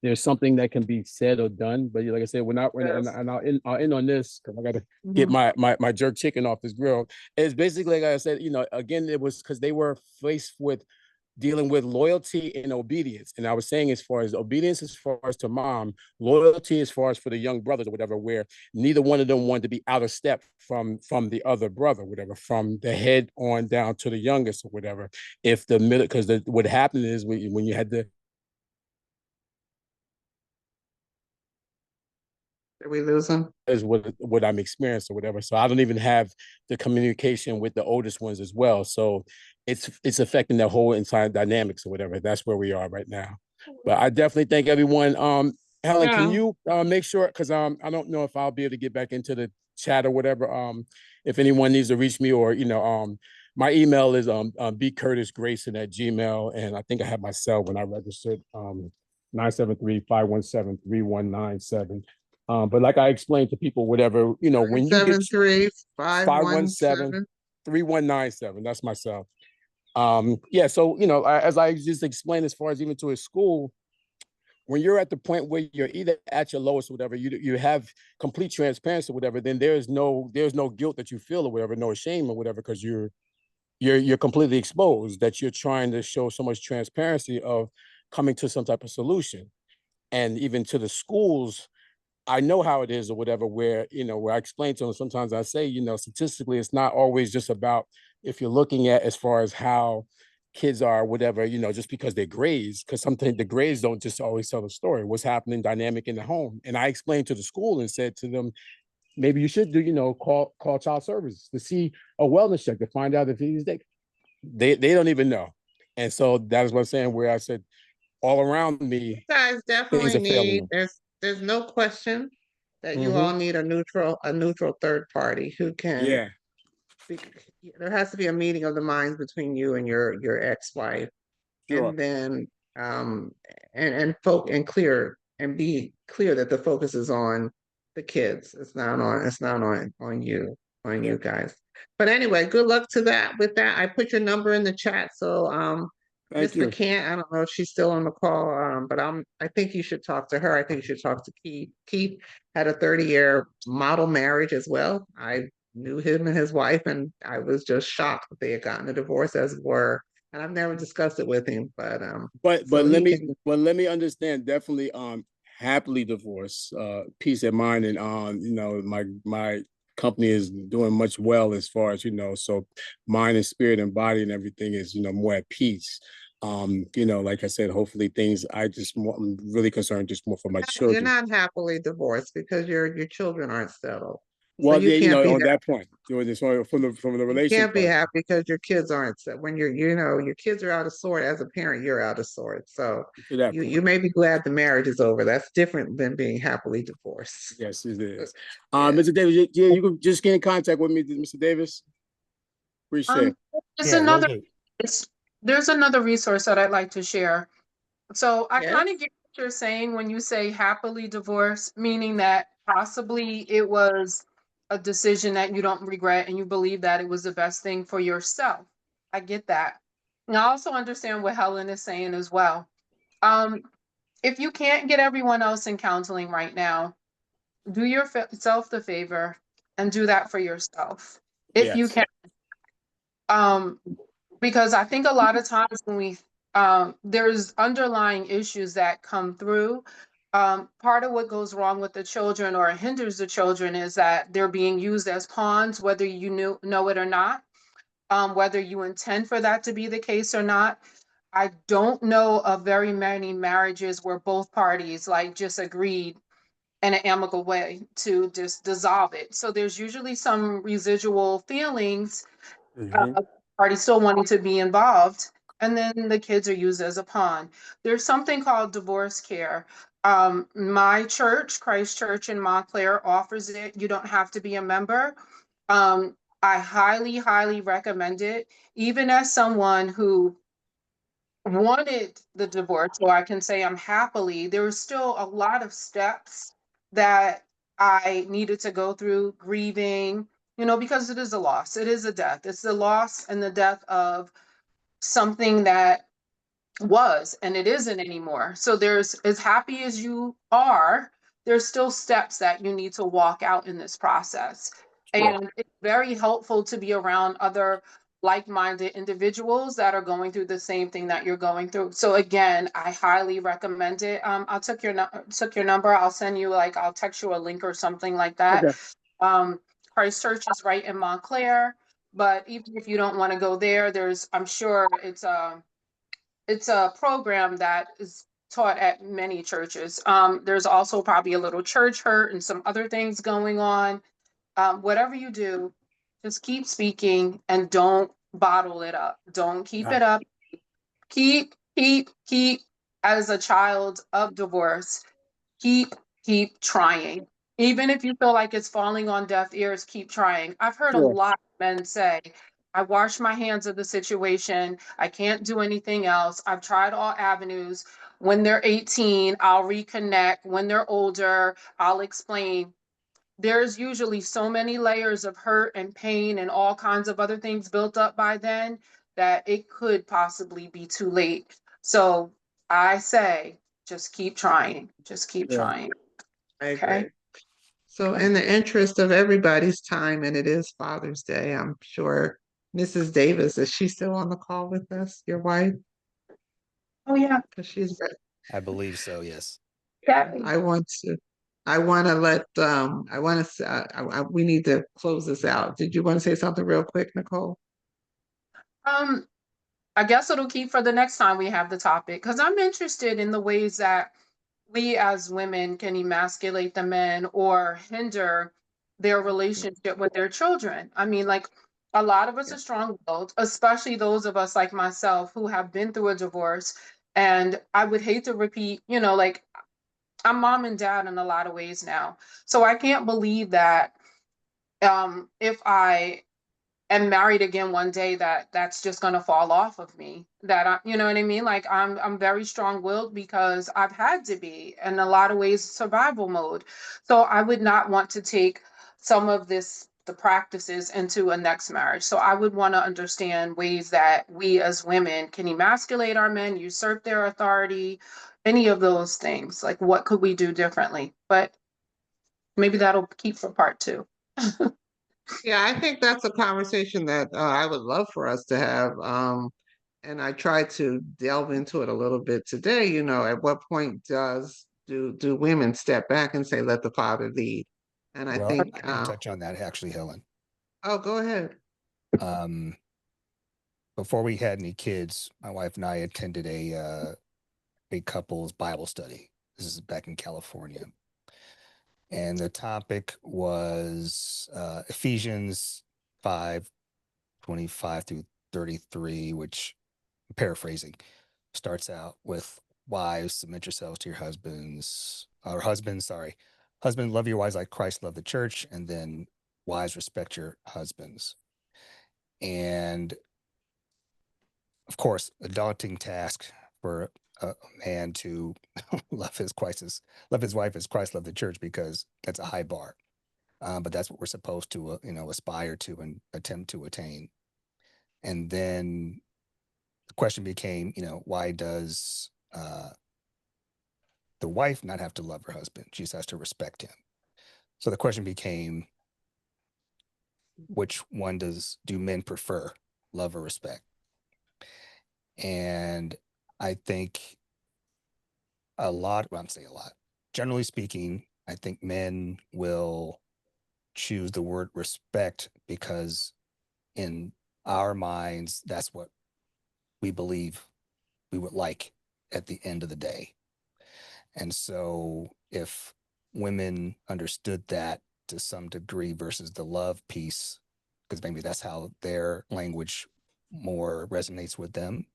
there's something that can be said or done. But like I said, and I'll end on this, because I got to get my jerk chicken off this grill. It's basically, like I said, again, it was because they were faced with dealing with loyalty and obedience. And I was saying, as far as obedience, as far as to mom, loyalty as far as for the young brothers or whatever, where neither one of them wanted to be out of step from the other brother, whatever, from the head on down to the youngest or whatever. If the middle, because what happened is when you had the, did we lose them? Is what I'm experiencing or whatever. So I don't even have the communication with the oldest ones as well. So it's affecting the whole entire dynamics or whatever. That's where we are right now. But I definitely thank everyone. Helen, can you make sure, because I don't know if I'll be able to get back into the chat or whatever. If anyone needs to reach me, or my email is bcurtisgrayson@gmail, and I think I have my cell when I registered, 973-517-3197. But like I explained to people, whatever, when you get 517-3197, that's myself. Yeah. So, as I just explained, as far as even to a school, when you're at the point where you're either at your lowest or whatever, you have complete transparency or whatever, then there's no guilt that you feel or whatever, no shame or whatever, because you're you're completely exposed, that you're trying to show so much transparency of coming to some type of solution. And even to the schools, I know how it is or whatever, where, where I explain to them, sometimes I say, statistically, it's not always just about, if you're looking at as far as how kids are, whatever, just because they're grades, because sometimes the grades don't just always tell the story, what's happening dynamic in the home. And I explained to the school and said to them, maybe you should do, call child services to see a wellness check to find out if they don't even know. And so that is what I'm saying, where I said, all around me, You guys things definitely are failing need, them. there's no question that you all need a neutral third party who can, Yeah, there has to be a meeting of the minds between you and your ex-wife. sure. And then and clear and be clear that the focus is on the kids. It's not on you guys. But anyway, good luck to that. With that, I put your number in the chat. So Thank Miss you. McCann, I don't know if she's still on the call, but I think you should talk to her. I think you should talk to Keith. Keith had a 30-year model marriage as well. I knew him and his wife, and I was just shocked that they had gotten a divorce, as were, and I've never discussed it with him, but But so let he me can. understand, definitely happily divorced, peace of mind, and my company is doing much well as far as so mind and spirit and body and everything is more at peace. Like I said, hopefully things, I'm really concerned just more for my You're children. not happily divorced because your children aren't settled. So Well, you yeah, can't be on happy. that point, from the You relationship can't be part. happy because your kids aren't set. When your kids are out of sort, as a parent, you're out of sort. So To that you point. may be glad the marriage is over. That's different than being happily divorced. Yes, it is. Yeah. Mr. Davis, yeah, you can just get in contact with me, Mr. Davis. Appreciate it. It's Yeah, will another, do. it's, there's another resource that I'd like to share. So I Yes. kind of get what you're saying when you say happily divorced, meaning that possibly it was a decision that you don't regret and you believe that it was the best thing for yourself. I get that. And I also understand what Helen is saying as well. Um, if you can't get everyone else in counseling right now, do yourself the favor and do that for yourself. If you Yes. can. Um, because I think a lot of times when there's underlying issues that come through. Part of what goes wrong with the children or hinders the children is that they're being used as pawns, whether you know it or not, whether you intend for that to be the case or not. I don't know of very many marriages where both parties like just agreed in an amicable way to just dissolve it. So there's usually some residual feelings, party still wanting to be involved, and then the kids are used as a pawn. There's something called divorce care. My church, Christ Church in Montclair, offers it. You don't have to be a member. I highly, highly recommend it. Even as someone who wanted the divorce, so I can say I'm happily, there was still a lot of steps that I needed to go through, grieving, because it is a loss. It is a death. It's the loss and the death of something that was, and it isn't anymore. So there's, as happy as you are, there's still steps that you need to walk out in this process. Sure. And it's very helpful to be around other like-minded individuals that are going through the same thing that you're going through. So again, I highly recommend it. I'll took your number. I'll send you, I'll text you a link or something like that. Okay. Christ Church is right in Montclair, but even if you don't want to go there, I'm sure it's a program that is taught at many churches. There's also probably a little church hurt and some other things going on. Whatever you do, just keep speaking and don't bottle it up. Don't keep it up. Keep, as a child of divorce, keep trying. Even if you feel like it's falling on deaf ears, keep trying. I've heard a Sure. lot of men say, I wash my hands of the situation. I can't do anything else. I've tried all avenues. When they're 18, I'll reconnect. When they're older, I'll explain. There's usually so many layers of hurt and pain and all kinds of other things built up by then that it could possibly be too late. So I say, just keep trying. Just keep Yeah. trying. I Okay. agree. So in the interest of everybody's time, and it is Father's Day, I'm sure Mrs. Davis, is she still on the call with us, your wife? Oh, yeah. Because she's, I believe so, yes. Kathy. I want to, I want to let, I want to, we need to close this out. Did you want to say something real quick, Nicole? I guess it'll keep for the next time we have the topic, because I'm interested in the ways that we as women can emasculate the men or hinder their relationship with their children. I mean, like a lot of us are strong-willed, especially those of us like myself who have been through a divorce. And I would hate to repeat, like I'm mom and dad in a lot of ways now. So I can't believe that if I am married again one day, that's just going to fall off of me. That you know what I mean? Like I'm very strong-willed because I've had to be in a lot of ways survival mode. So I would not want to take some of the practices into a next marriage. So I would want to understand ways that we as women can emasculate our men, usurp their authority, any of those things. Like what could we do differently? But maybe that'll keep for part two. Yeah, I think that's a conversation that I would love for us to have. And I tried to delve into it a little bit today. At what point do women step back and say, "Let the father lead"? And I Well, I think, can touch on that actually, Helen. oh, go ahead. Before we had any kids, my wife and I attended a couples Bible study. This is back in California. And the topic was Ephesians 5:25 through 33, which, paraphrasing, starts out with, wives, submit yourselves to your husbands, or husbands, sorry. Husbands, love your wives like Christ loved the church, and then wives, respect your husbands. And of course, a daunting task for a man to love his wife as Christ loved the church, because that's a high bar. But that's what we're supposed to, aspire to and attempt to attain. And then the question became, why does the wife not have to love her husband? She just has to respect him. So the question became, which one do men prefer, love or respect? And I think I'm saying a lot. Generally speaking, I think men will choose the word respect because in our minds, that's what we believe we would like at the end of the day. And so if women understood that to some degree versus the love piece, because maybe that's how their language more resonates with them,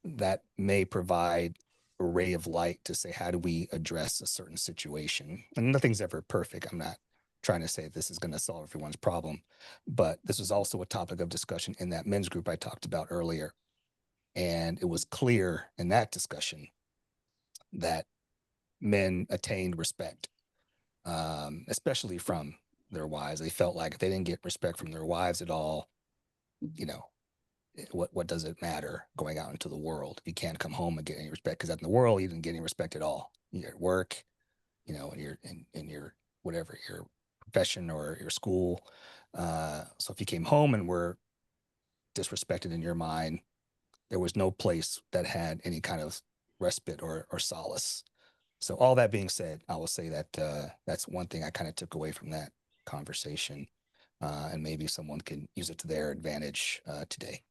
that may provide a ray of light to say, how do we address a certain situation? And nothing's ever perfect. I'm not trying to say this is going to solve everyone's problem, but this was also a topic of discussion in that men's group I talked about earlier. And it was clear in that discussion that men attained respect, especially from their wives. They felt like if they didn't get respect from their wives at all, what does it matter going out into the world if you can't come home and get any respect? Because out in the world, you didn't get any respect at all. You're at work, and you're in your whatever, your profession or your school. So if you came home and were disrespected in your mind, there was no place that had any kind of respite or solace. So all that being said, I will say that that's one thing I kind of took away from that conversation, and maybe someone can use it to their advantage today.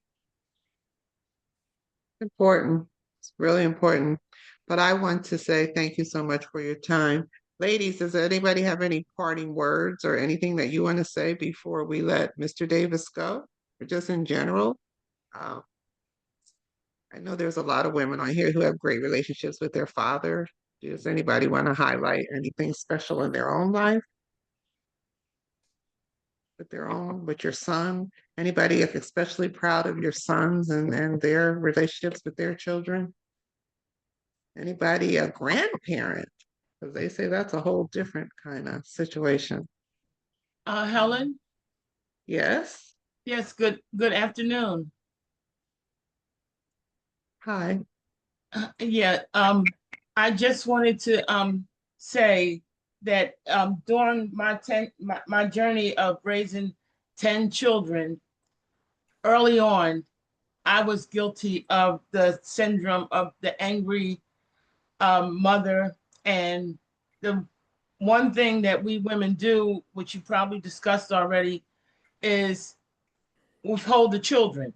Important. It's really important. But I want to say thank you so much for your time. Ladies, does anybody have any parting words or anything that you want to say before we let Mr. Davis go? Or just in general? Um, I know there's a lot of women on here who have great relationships with their father. Does anybody want to highlight anything special in their own life? With your son? Anybody especially proud of your sons and their relationships with their children? Anybody a grandparent? Because they say that's a whole different kind of situation. Helen? Yes. Yes, good afternoon. Hi. Yeah, I just wanted to say that during my journey of raising 10 children, early on, I was guilty of the syndrome of the angry mother. And the one thing that we women do, which you probably discussed already, is withhold the children.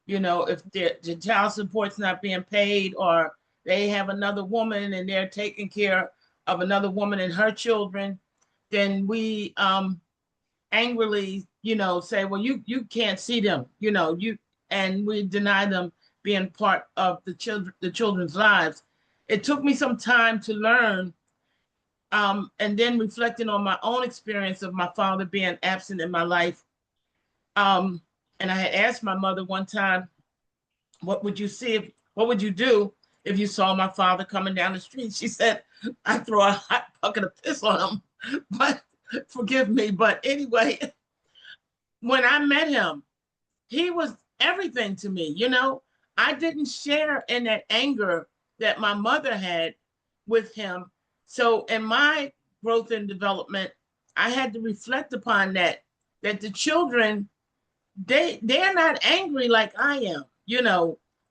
You know, if the child support's not being paid, or they have another woman and they're taking care of another woman and her children, then we angrily, say, well, you can't see them, and we deny them being part of the children's lives. It took me some time to learn, and then reflecting on my own experience of my father being absent in my life. Um, and I had asked my mother one time, what would you do if you saw my father coming down the street? She said, I throw a hot bucket of piss on him. But forgive me. But anyway, when I met him, he was everything to me. I didn't share in that anger that my mother had with him. So in my growth and development, I had to reflect upon that the children, they're not angry like I am.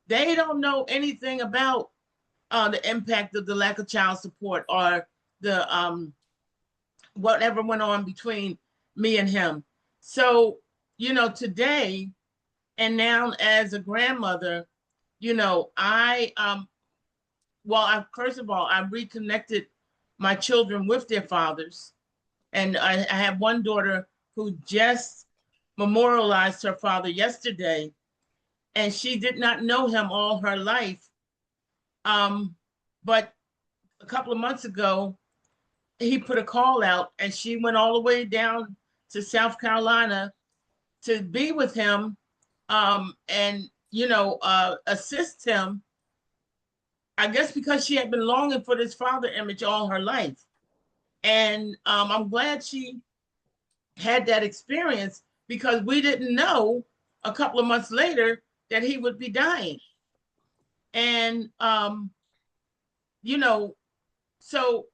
They don't know anything about the impact of the lack of child support, or the whatever went on between me and him. So, today, and now as a grandmother, first of all, I reconnected my children with their fathers. And I have one daughter who just memorialized her father yesterday, and she did not know him all her life. But a couple of months ago, he put a call out, and she went all the way down to South Carolina to be with him, and assist him. I guess because she had been longing for this father image all her life. And I'm glad she had that experience, because we didn't know a couple of months later that he would be dying. And so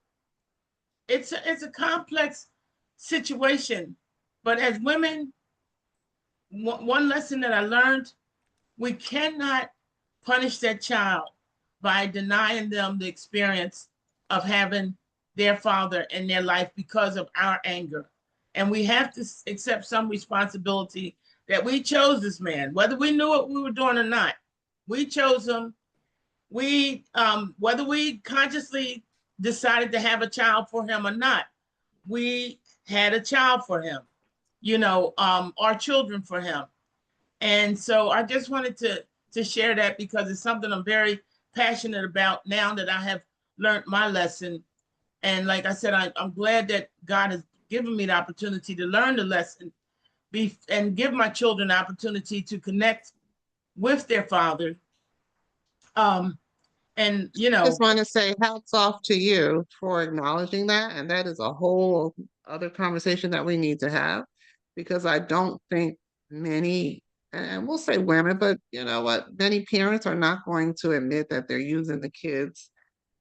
it's a complex situation. But as women, one lesson that I learned: we cannot punish that child by denying them the experience of having their father in their life because of our anger. And we have to accept some responsibility that we chose this man, whether we knew what we were doing or not. We chose him. Whether we consciously decided to have a child for him or not, we had a child for him, our children for him. And so I just wanted to share that, because it's something I'm very passionate about now that I have learned my lesson. And like I said, I'm glad that God has given me the opportunity to learn the lesson, and give my children the opportunity to connect with their father. And Just want to say hats off to you for acknowledging that. And that is a whole other conversation that we need to have, because I don't think many, and we'll say women, but you know what, many parents are not going to admit that they're using the kids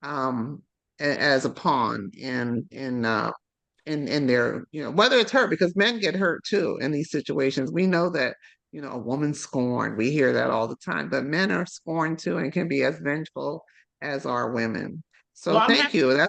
as a pawn in their, whether it's hurt, because men get hurt too in these situations. We know that, a woman scorned, we hear that all the time, but men are scorned too and can be as vengeful as are women. So well, thank you.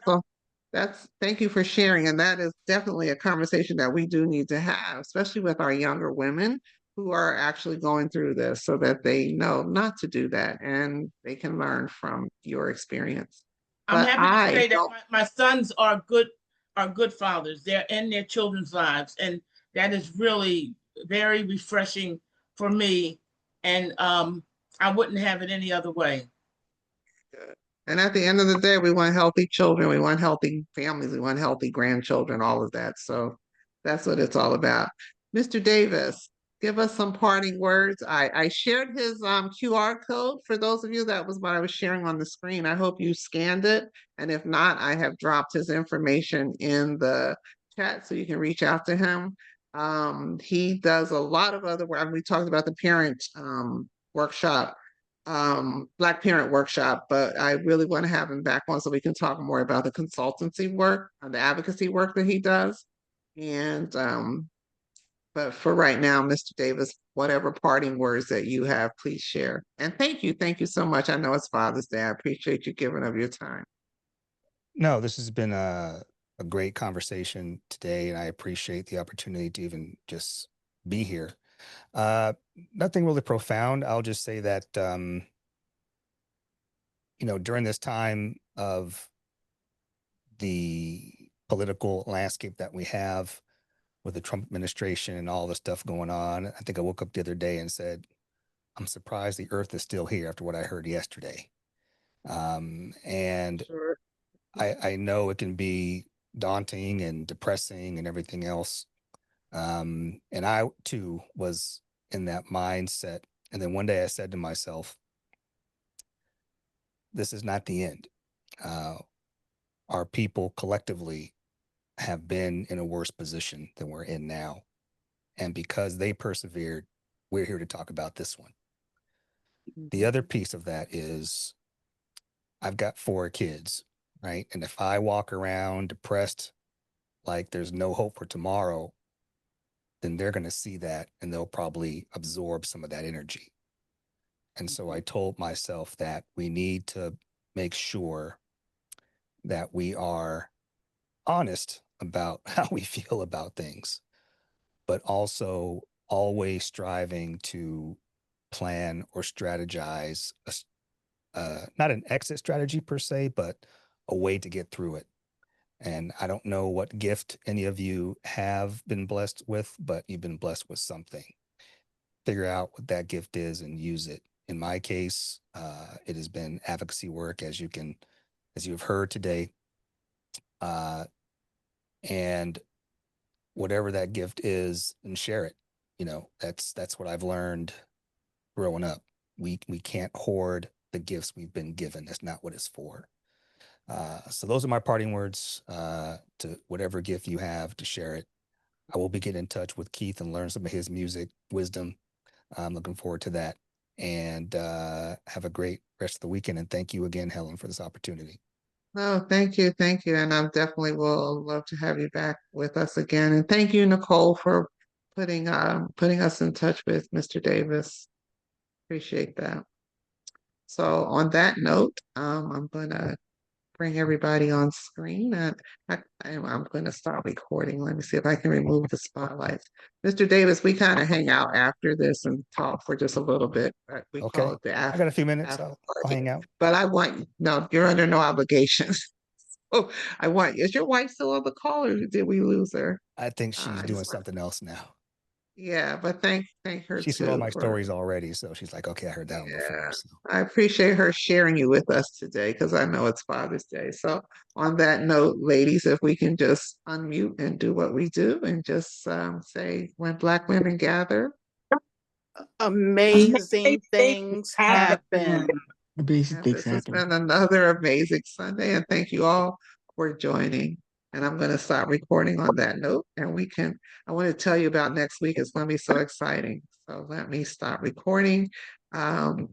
Thank you for sharing. And that is definitely a conversation that we do need to have, especially with our younger women who are actually going through this, so that they know not to do that and they can learn from your experience. I'm But happy to I say that don't. my sons are good fathers. They're in their children's lives, and that is really very refreshing for me. And I wouldn't have it any other way. Good. And at the end of the day, we want healthy children, we want healthy families, we want healthy grandchildren, all of that. So that's what it's all about. Mr. Davis, give us some parting words. I shared his QR code for those of you. That was what I was sharing on the screen. I hope you scanned it. And if not, I have dropped his information in the chat so you can reach out to him. He does a lot of other work. I mean, we talked about the parent workshop, Black Parent Workshop, but I really want to have him back on so we can talk more about the consultancy work and the advocacy work that he does. And But for right now, Mr. Davis, whatever parting words that you have, please share. And thank you so much. I know it's Father's Day. I appreciate you giving up your time. No, this has been a great conversation today, and I appreciate the opportunity to even just be here. Nothing really profound. I'll just say that, during this time of the political landscape that we have with the Trump administration and all the stuff going on, I think I woke up the other day and said, I'm surprised the earth is still here after what I heard yesterday. And Sure. I know it can be daunting and depressing and everything else. And I too was in that mindset. And then one day I said to myself, this is not the end. Our people collectively have been in a worse position than we're in now. And because they persevered, we're here to talk about this one. The other piece of that is I've got 4 kids, right? And if I walk around depressed, like there's no hope for tomorrow, then they're going to see that and they'll probably absorb some of that energy. And so I told myself that we need to make sure that we are honest about how we feel about things, but also always striving to plan or strategize, not an exit strategy per se, but a way to get through it. And I don't know what gift any of you have been blessed with, but you've been blessed with something. Figure out what that gift is and use it. In my case, it has been advocacy work, as you've heard today. And whatever that gift is, and share it. That's what I've learned growing up. We can't hoard the gifts we've been given. That's not what it's for. So those are my parting words, to whatever gift you have, to share it. I will be getting in touch with Keith and learn some of his music wisdom. I'm looking forward to that. And have a great rest of the weekend. And thank you again, Helen, for this opportunity. No, thank you, and I definitely will love to have you back with us again. And thank you, Nicole, for putting us in touch with Mr. Davis. Appreciate that. So on that note, I'm gonna bring everybody on screen, and I'm going to start recording. Let me see if I can remove the spotlights. Mr. Davis, we kind of hang out after this and talk for just a little bit. We Okay. call it the I got a few minutes. after I'll party. hang out. But no, you're under no obligations. So is your wife still on the call, or did we lose her? I think she's doing something else now. Yeah, but thank her She's seen all too my for. stories already, so she's like, okay, I heard that one before. Yeah, So. I appreciate her sharing you with us today because I know it's Father's Day. So, on that note, ladies, if we can just unmute and do what we do and just say, when Black women gather, amazing things happen. and this has been another amazing Sunday. And thank you all for joining. And I'm going to stop recording on that note. And I want to tell you about next week. It's going to be so exciting. So let me stop recording. And